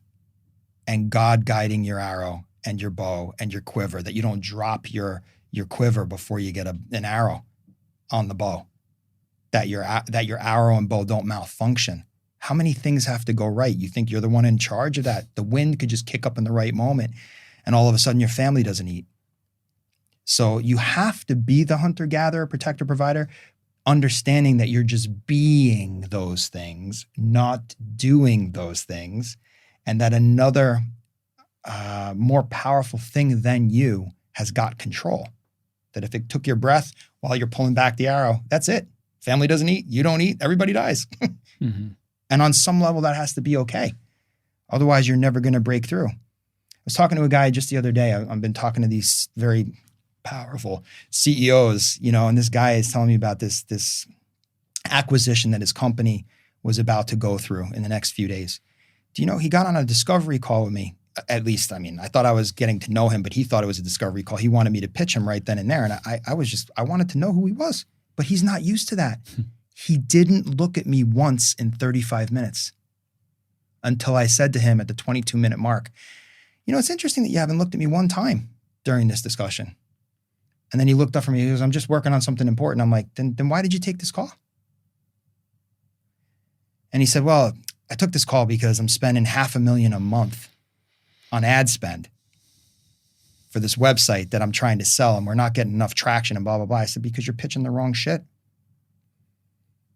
Speaker 2: and God guiding your arrow and your bow and your quiver, that you don't drop your quiver before you get an arrow on the bow, that your arrow and bow don't malfunction. How many things have to go right? You think you're the one in charge of that? The wind could just kick up in the right moment and all of a sudden your family doesn't eat. So you have to be the hunter-gatherer, protector, provider, understanding that you're just being those things, not doing those things, and that another more powerful thing than you has got control. That if it took your breath while you're pulling back the arrow, that's it. Family doesn't eat, you don't eat, everybody dies.
Speaker 1: Mm-hmm.
Speaker 2: And on some level, that has to be okay. Otherwise, you're never going to break through. I was talking to a guy just the other day. I've been talking to these very powerful CEOs, and this guy is telling me about this acquisition that his company was about to go through in the next few days. Do you know, he got on a discovery call with me. At least, I thought I was getting to know him, but he thought it was a discovery call. He wanted me to pitch him right then and there. And I wanted to know who he was, but he's not used to that. He didn't look at me once in 35 minutes until I said to him at the 22-minute mark, it's interesting that you haven't looked at me one time. during this discussion. And then he looked up from me. He goes, I'm just working on something important. I'm like, then why did you take this call? And he said, well, I took this call because I'm spending $500,000 a month on ad spend for this website that I'm trying to sell, and we're not getting enough traction and blah, blah, blah. I said, because you're pitching the wrong shit.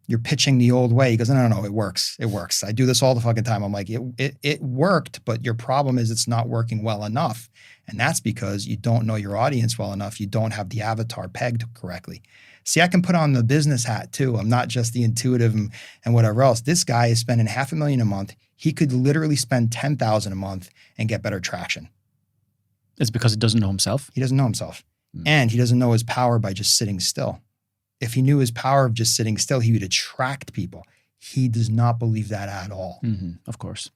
Speaker 2: You're pitching the old way. He goes, no, it works. It works. I do this all the fucking time. I'm like, it worked, but your problem is it's not working well enough. And that's because you don't know your audience well enough. You don't have the avatar pegged correctly. See, I can put on the business hat too. I'm not just the intuitive and whatever else. This guy is spending $500,000 a month. He could literally spend $10,000 a month and get better traction.
Speaker 1: It's because he doesn't know himself.
Speaker 2: He doesn't know himself. And he doesn't know his power by just sitting still. If he knew his power of just sitting still, he would attract people. He does not believe that at all.
Speaker 1: Mm-hmm. Of course.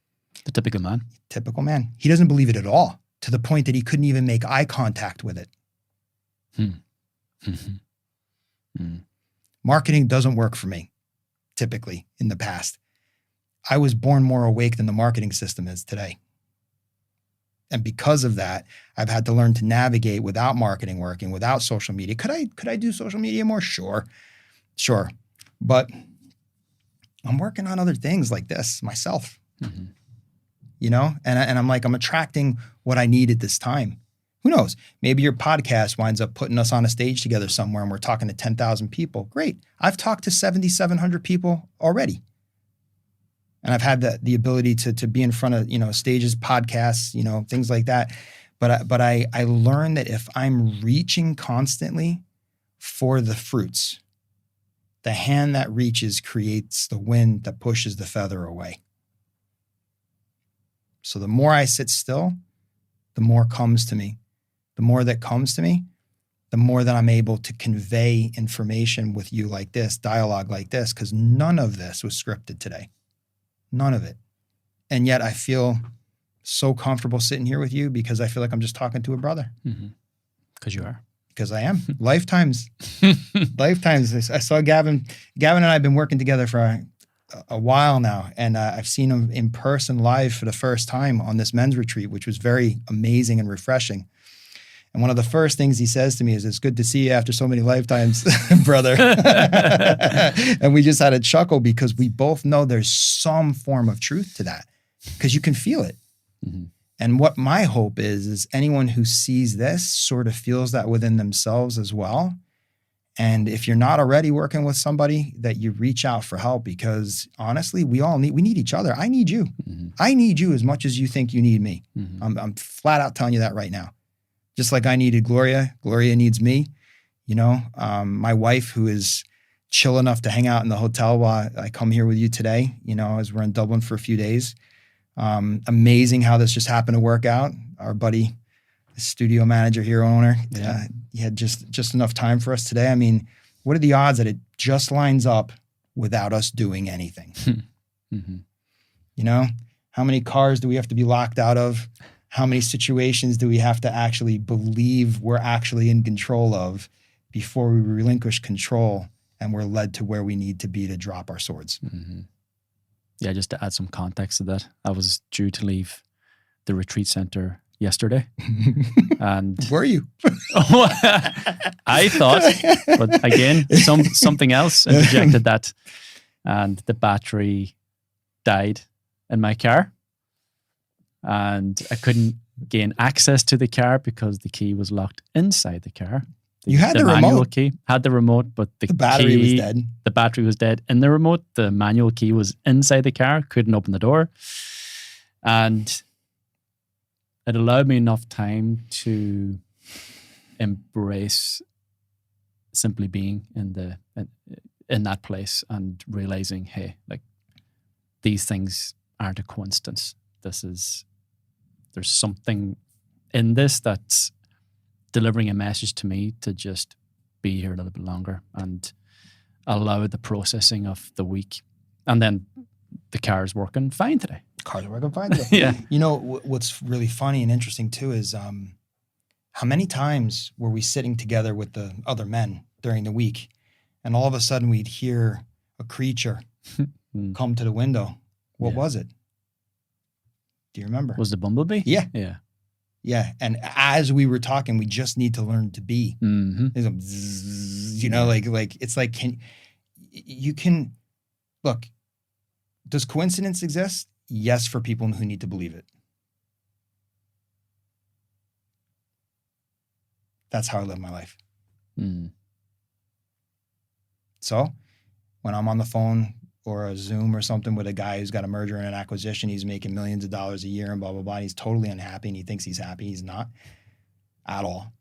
Speaker 1: The typical man.
Speaker 2: Typical man. He doesn't believe it at all, to the point that he couldn't even make eye contact with it. Marketing doesn't work for me, typically, in the past. I was born more awake than the marketing system is today. And because of that, I've had to learn to navigate without marketing working, without social media. Could I do social media more? Sure. But I'm working on other things like this myself, you know? And I'm like, I'm attracting what I need at this time. Who knows? Maybe your podcast winds up putting us on a stage together somewhere and we're talking to 10,000 people. Great. I've talked to 7,700 people already. And I've had the ability to be in front of, stages, podcasts, things like that. But I learned that if I'm reaching constantly for the fruits, the hand that reaches creates the wind that pushes the feather away. So the more I sit still, the more comes to me. The more that comes to me, the more that I'm able to convey information with you like this, dialogue like this, because none of this was scripted today. None of it. And yet I feel so comfortable sitting here with you because I feel like I'm just talking to a brother.
Speaker 1: Because you are.
Speaker 2: Because I am. Lifetimes. Lifetimes. I saw Gavin. Gavin and I have been working together for a while now. And I've seen him in person live for the first time on this men's retreat, which was very amazing and refreshing. And one of the first things he says to me is, it's good to see you after so many lifetimes, brother. And we just had a chuckle because we both know there's some form of truth to that because you can feel it. And what my hope is anyone who sees this sort of feels that within themselves as well. And if you're not already working with somebody, that you reach out for help because honestly, we need each other. I need you. I need you as much as you think you need me. I'm flat out telling you that right now. Just like I needed Gloria, Gloria needs me. My wife, who is chill enough to hang out in the hotel while I come here with you today, as we're in Dublin for a few days. Amazing how this just happened to work out. Our buddy, the studio manager here, owner, he had just enough time for us today. I mean, what are the odds that it just lines up without us doing anything? How many cars do we have to be locked out of? How many situations do we have to actually believe we're actually in control of before we relinquish control and we're led to where we need to be to drop our swords?
Speaker 1: Yeah, just to add some context to that, I was due to leave the retreat center yesterday. And
Speaker 2: were you?
Speaker 1: I thought, but again, something else interjected that, and the battery died in my car. And I couldn't gain access to the car because the key was locked inside the car.
Speaker 2: You had the
Speaker 1: manual
Speaker 2: remote.
Speaker 1: Key. Had the remote, but the
Speaker 2: battery was dead.
Speaker 1: The battery was dead in the remote. The manual key was inside the car. Couldn't open the door. And it allowed me enough time to embrace simply being in that place and realizing, hey, like these things aren't a coincidence. There's something in this that's delivering a message to me to just be here a little bit longer and allow the processing of the week. And then the car is working fine today.
Speaker 2: Cars are working fine today.
Speaker 1: Yeah.
Speaker 2: What's really funny and interesting too is how many times were we sitting together with the other men during the week and all of a sudden we'd hear a creature come to the window. What was it? Do you remember?
Speaker 1: Was the bumblebee?
Speaker 2: Yeah.
Speaker 1: Yeah.
Speaker 2: Yeah. And as we were talking, we just need to learn to be.
Speaker 1: Mm-hmm.
Speaker 2: There's a bzzz, you know, like it's like, you can look, does coincidence exist? Yes, for people who need to believe it. That's how I live my life.
Speaker 1: Mm.
Speaker 2: So when I'm on the phone or a Zoom or something with a guy who's got a merger and an acquisition, he's making millions of dollars a year and blah, blah, blah. And he's totally unhappy and he thinks he's happy. He's not at all.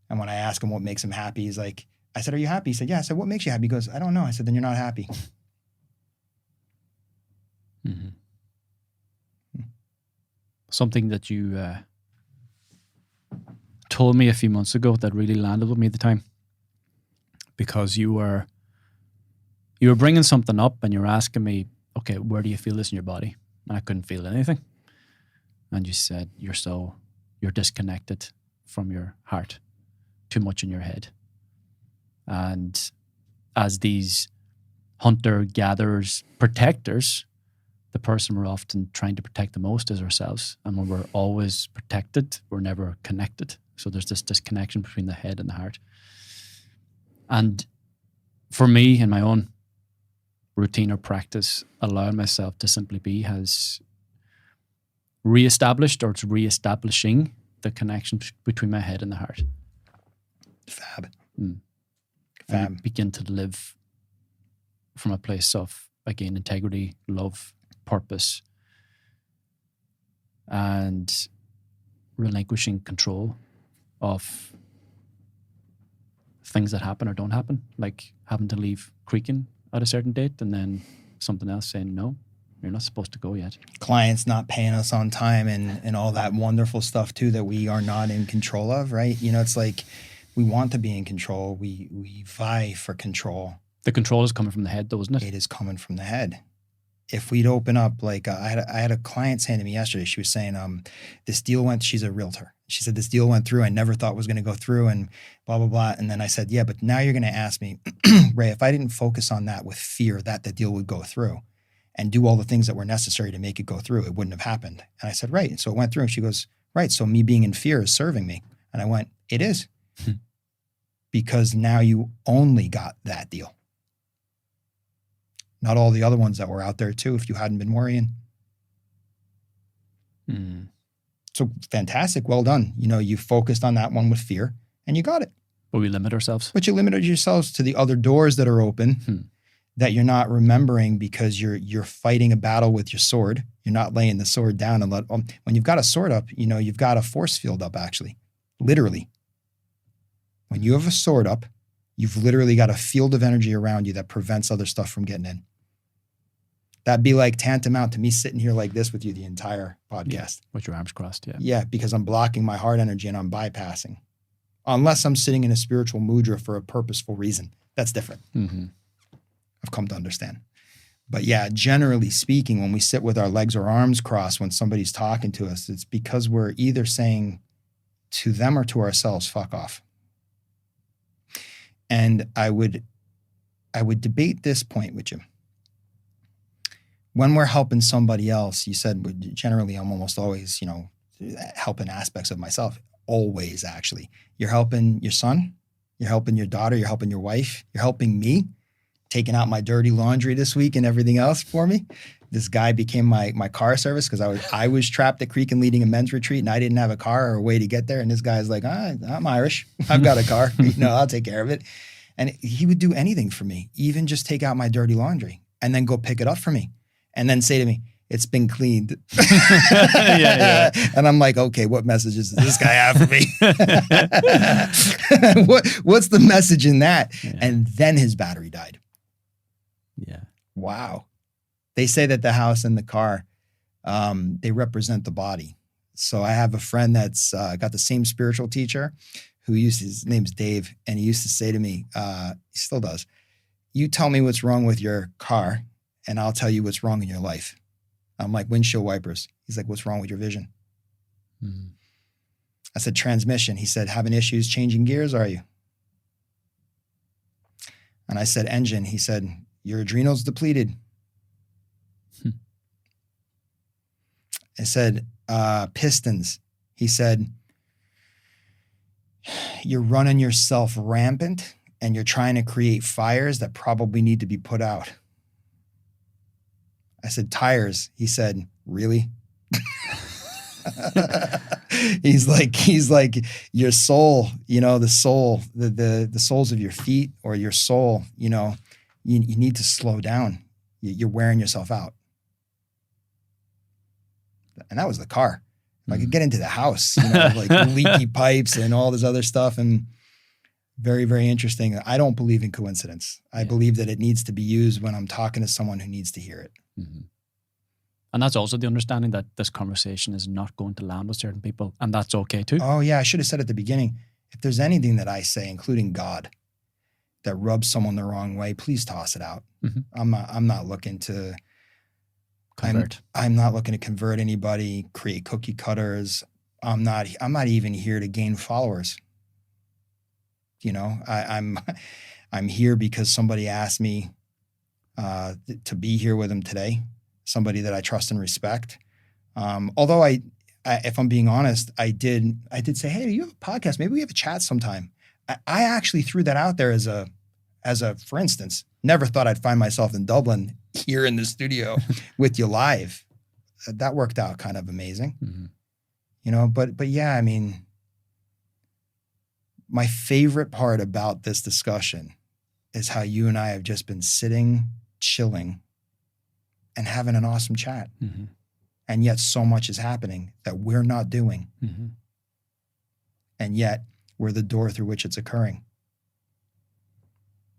Speaker 2: And when I ask him what makes him happy, he's like, I said, are you happy? He said, yeah. I said, what makes you happy? He goes, I don't know. I said, then you're not happy.
Speaker 1: Mm-hmm. Something that you told me a few months ago that really landed with me at the time, because you were bringing something up and you were asking me, okay, where do you feel this in your body? And I couldn't feel anything. And you said, you're disconnected from your heart, too much in your head. And as these hunter-gatherers, protectors, the person we're often trying to protect the most is ourselves. And when we're always protected, we're never connected. So there's this disconnection between the head and the heart. And for me, in my own routine or practice, allowing myself to simply be has reestablished, or it's reestablishing the connection between my head and the heart.
Speaker 2: Fab.
Speaker 1: Fab. And begin to live from a place of, again, integrity, love, purpose, and relinquishing control of things that happen or don't happen, like having to leave Creaking at a certain date and then something else saying, no, you're not supposed to go yet.
Speaker 2: Clients not paying us on time and all that wonderful stuff too that we are not in control of, right? You know, it's like we want to be in control. We vie for control.
Speaker 1: The control is coming from the head though, isn't it?
Speaker 2: It is coming from the head. If we'd open up, like I had a client saying to me yesterday, she was saying, this deal went, she's a realtor. She said, this deal went through. I never thought was going to go through and blah, blah, blah. And then I said, yeah, but now you're going to ask me, Ray, if I didn't focus on that with fear that the deal would go through and do all the things that were necessary to make it go through, it wouldn't have happened. And I said, right. And so it went through. And she goes, right. So me being in fear is serving me. And I went, it is. Because now you only got that deal. Not all the other ones that were out there too, if you hadn't been worrying. So fantastic. Well done. You know, you focused on that one with fear and you got it.
Speaker 1: But we limit ourselves.
Speaker 2: But you limited yourselves to the other doors that are open that you're not remembering because you're fighting a battle with your sword. You're not laying the sword down and when you've got a sword up, you know, you've got a force field up actually, literally. When you have a sword up, you've literally got a field of energy around you that prevents other stuff from getting in. That'd be like tantamount to me sitting here like this with you the entire podcast.
Speaker 1: Yeah, with your arms crossed, yeah.
Speaker 2: Yeah, because I'm blocking my heart energy and I'm bypassing. Unless I'm sitting in a spiritual mudra for a purposeful reason. That's different. I've come to understand. But yeah, generally speaking, when we sit with our legs or arms crossed when somebody's talking to us, it's because we're either saying to them or to ourselves, fuck off. And I would debate this point with you. When we're helping somebody else, you said generally I'm almost always, you know, helping aspects of myself. Always, actually. You're helping your son, you're helping your daughter, you're helping your wife, you're helping me, taking out my dirty laundry this week and everything else for me. This guy became my car service because I was trapped at Creek and leading a men's retreat and I didn't have a car or a way to get there. And this guy's like, I'm Irish. I've got a car. You know, I'll take care of it. And he would do anything for me, even just take out my dirty laundry and then go pick it up for me. And then say to me, it's been cleaned. Yeah. And I'm like, okay, what messages does this guy have for me? What's the message in that? Yeah. And then his battery died.
Speaker 1: Yeah.
Speaker 2: Wow. They say that the house and the car, they represent the body. So I have a friend that's got the same spiritual teacher his name's Dave. And he used to say to me, he still does, you tell me what's wrong with your car and I'll tell you what's wrong in your life. I'm like, windshield wipers. He's like, what's wrong with your vision? I said, transmission. He said, having issues changing gears, are you? And I said, engine. He said, your adrenals depleted. I said, pistons. He said, you're running yourself rampant and you're trying to create fires that probably need to be put out. I said, tires. He said, really? he's like your soul, the soul, the soles of your feet or your soul, you need to slow down. You're wearing yourself out. And that was the car. I could get into the house, like leaky pipes and all this other stuff. And very, very interesting. I don't believe in coincidence. I believe that it needs to be used when I'm talking to someone who needs to hear it.
Speaker 1: Mm-hmm. And that's also the understanding that this conversation is not going to land with certain people. And that's okay too.
Speaker 2: Oh yeah. I should have said at the beginning, if there's anything that I say, including God, that rubs someone the wrong way, please toss it out. Mm-hmm. I'm not looking to convert. I'm not looking to convert anybody, create cookie cutters. I'm not even here to gain followers. I'm here because somebody asked me to be here with them today. Somebody that I trust and respect. Although I, if I'm being honest, I did say, hey, do you have a podcast? Maybe we have a chat sometime. I actually threw that out there as a, for instance, never thought I'd find myself in Dublin here in the studio with you live. That worked out kind of amazing, but yeah, I mean, my favorite part about this discussion is how you and I have just been sitting, chilling, and having an awesome chat. Mm-hmm. And yet so much is happening that we're not doing. Mm-hmm. And yet we're the door through which it's occurring.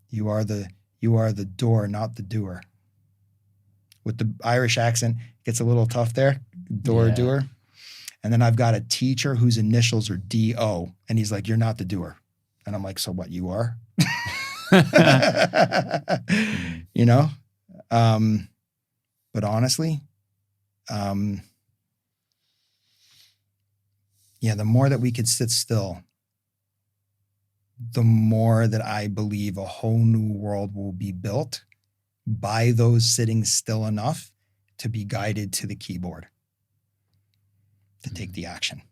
Speaker 2: You are the door, not the doer. With the Irish accent, it gets a little tough there. Doer. And then I've got a teacher whose initials are D-O. And he's like, you're not the doer. And I'm like, so what, you are? But honestly, the more that we could sit still, the more that I believe a whole new world will be built by those sitting still enough to be guided to the keyboard, to take the action.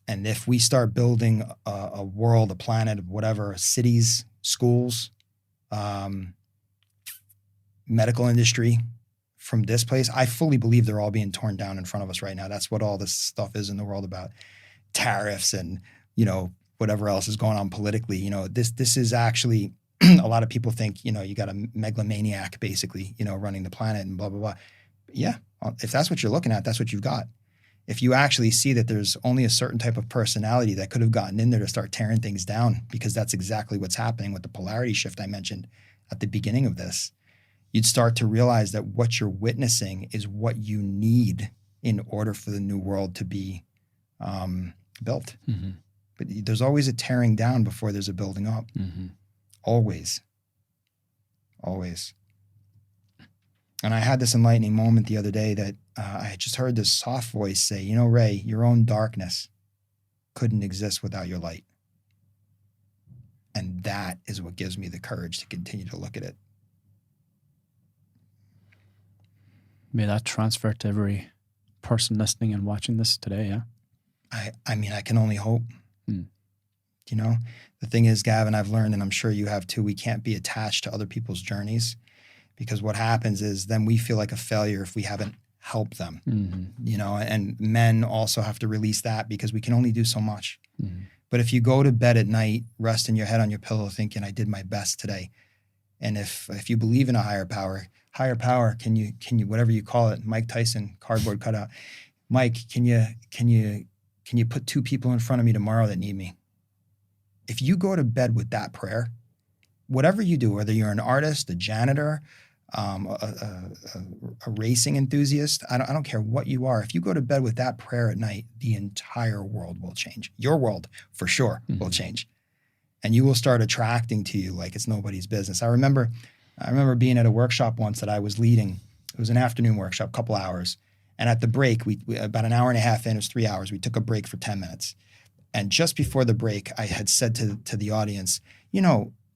Speaker 2: And if we start building a world, a planet, whatever, cities, schools, medical industry from this place, I fully believe they're all being torn down in front of us right now. That's what all this stuff is in the world about tariffs and, whatever else is going on politically. This is actually, a lot of people think, you got a megalomaniac basically, running the planet and blah, blah, blah. Yeah. If that's what you're looking at, that's what you've got. If you actually see that there's only a certain type of personality that could have gotten in there to start tearing things down, because that's exactly what's happening with the polarity shift I mentioned at the beginning of this, you'd start to realize that what you're witnessing is what you need in order for the new world to be built. Mm-hmm. But there's always a tearing down before there's a building up. Mm-hmm. Always. And I had this enlightening moment the other day that I just heard this soft voice say, Ray, your own darkness couldn't exist without your light. And that is what gives me the courage to continue to look at it.
Speaker 1: May that transfer to every person listening and watching this today, yeah?
Speaker 2: I mean, I can only hope. The thing is, Gavin, I've learned, and I'm sure you have too, we can't be attached to other people's journeys, because what happens is then we feel like a failure if we haven't helped them, and men also have to release that because we can only do so much. Mm-hmm. But if you go to bed at night, resting your head on your pillow thinking, I did my best today. And if you believe in a higher power, can you, whatever you call it, Mike Tyson, cardboard cutout, Mike, can you put 2 people in front of me tomorrow that need me? If you go to bed with that prayer, whatever you do, whether you're an artist, a janitor, a racing enthusiast, I don't care what you are. If you go to bed with that prayer at night, the entire world will change. Your world, for sure, will change. And you will start attracting to you like it's nobody's business. I remember being at a workshop once that I was leading. It was an afternoon workshop, a couple hours. And at the break, we about an hour and a half in, it was 3 hours, we took a break for 10 minutes. And just before the break, I had said to the audience,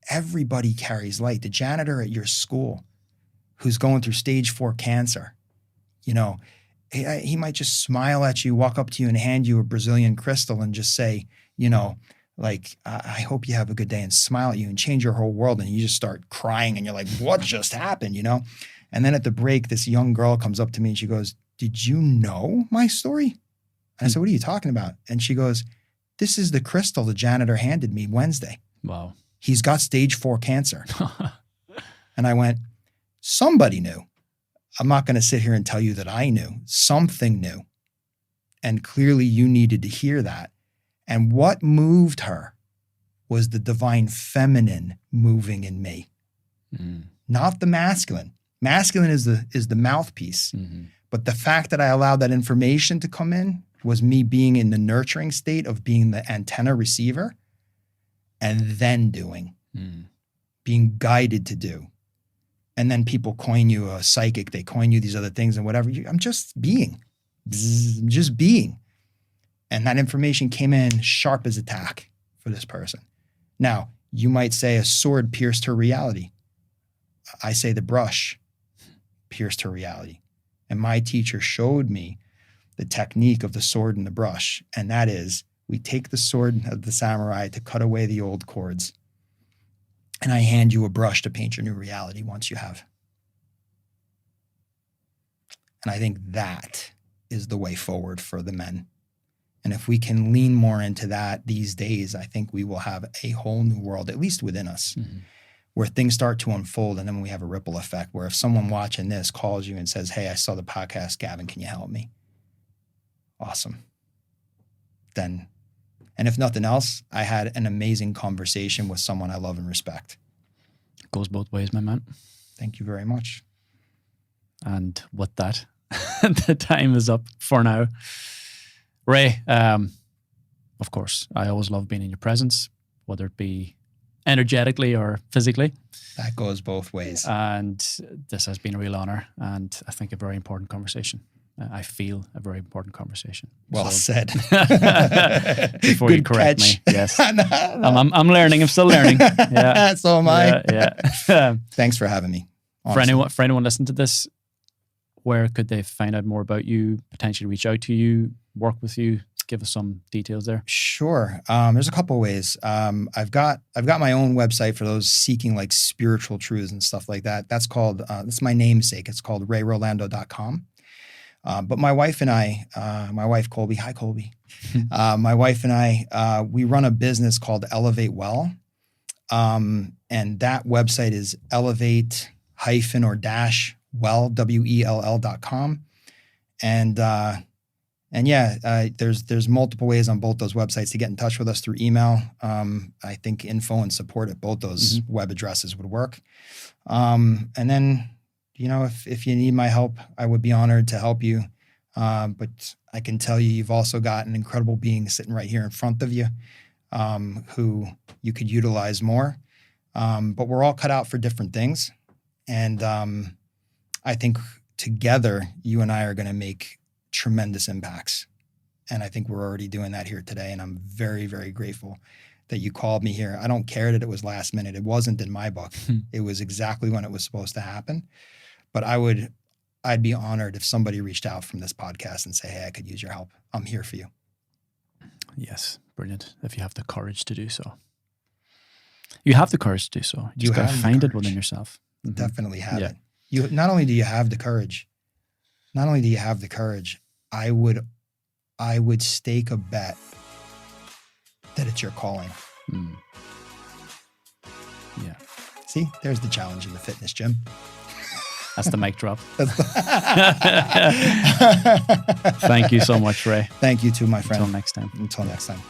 Speaker 2: everybody carries light. The janitor at your school who's going through stage 4 cancer, he might just smile at you, walk up to you and hand you a Brazilian crystal and just say, like, I hope you have a good day, and smile at you and change your whole world. And you just start crying and you're like, what just happened, And then at the break, this young girl comes up to me and she goes, did you know my story? And I said, what are you talking about? And she goes, this is the crystal the janitor handed me Wednesday.
Speaker 1: Wow.
Speaker 2: He's got stage 4 cancer. And I went, somebody knew. I'm not going to sit here and tell you that I knew. Something knew. And clearly you needed to hear that. And what moved her was the divine feminine moving in me, not the masculine. Masculine is the mouthpiece. Mm-hmm. But the fact that I allowed that information to come in was me being in the nurturing state of being the antenna receiver and then doing, being guided to do. And then people coin you a psychic, they coin you these other things and whatever. I'm just being, just being. And that information came in sharp as a tack for this person. Now, you might say a sword pierced her reality. I say the brush pierced her reality. And my teacher showed me the technique of the sword and the brush. And that is, we take the sword of the samurai to cut away the old cords. And I hand you a brush to paint your new reality once you have. And I think that is the way forward for the men. And if we can lean more into that these days, I think we will have a whole new world, at least within us, where things start to unfold. And then we have a ripple effect where if someone watching this calls you and says, hey, I saw the podcast, Gavin, can you help me? Awesome. Then, and if nothing else, I had an amazing conversation with someone I love and respect.
Speaker 1: It goes both ways, my man.
Speaker 2: Thank you very much.
Speaker 1: And with that, the time is up for now. Ray, of course, I always love being in your presence, whether it be energetically or physically.
Speaker 2: That goes both ways.
Speaker 1: And this has been a real honor and I think a very important conversation. I feel a very important conversation.
Speaker 2: Well said.
Speaker 1: Before
Speaker 2: Good
Speaker 1: you correct
Speaker 2: catch.
Speaker 1: me, yes.
Speaker 2: No.
Speaker 1: I'm learning. I'm still learning. Yeah.
Speaker 2: So am I.
Speaker 1: Yeah.
Speaker 2: Thanks for having me.
Speaker 1: Honestly. For anyone listening to this, where could they find out more about you, potentially reach out to you, work with you? Give us some details there.
Speaker 2: Sure. There's a couple of ways. I've got my own website for those seeking like spiritual truths and stuff like that. That's called, that's my namesake. It's called rayrolando.com. But my wife and I, my wife Colby, hi Colby. My wife and I, we run a business called Elevate Well. And that website is elevate-well.com. And yeah, there's multiple ways on both those websites to get in touch with us through email. I think info and support at both those web addresses would work. And then, if you need my help, I would be honored to help you. But I can tell you, you've also got an incredible being sitting right here in front of you, who you could utilize more. But we're all cut out for different things. And I think together, you and I are going to make tremendous impacts. And I think we're already doing that here today. And I'm very, very grateful that you called me here. I don't care that it was last minute. It wasn't in my book. It was exactly when it was supposed to happen. But I'd be honored if somebody reached out from this podcast and say, hey, I could use your help. I'm here for you.
Speaker 1: Yes. Brilliant. If you have the courage to do so. You have the courage to do so. You just got to find it within yourself.
Speaker 2: Definitely have it. You not only do you have the courage, I would stake a bet that it's your calling.
Speaker 1: Yeah.
Speaker 2: See, there's the challenge in the fitness gym.
Speaker 1: That's the mic drop. Thank you so much, Ray.
Speaker 2: Thank you too, my friend.
Speaker 1: Until next time.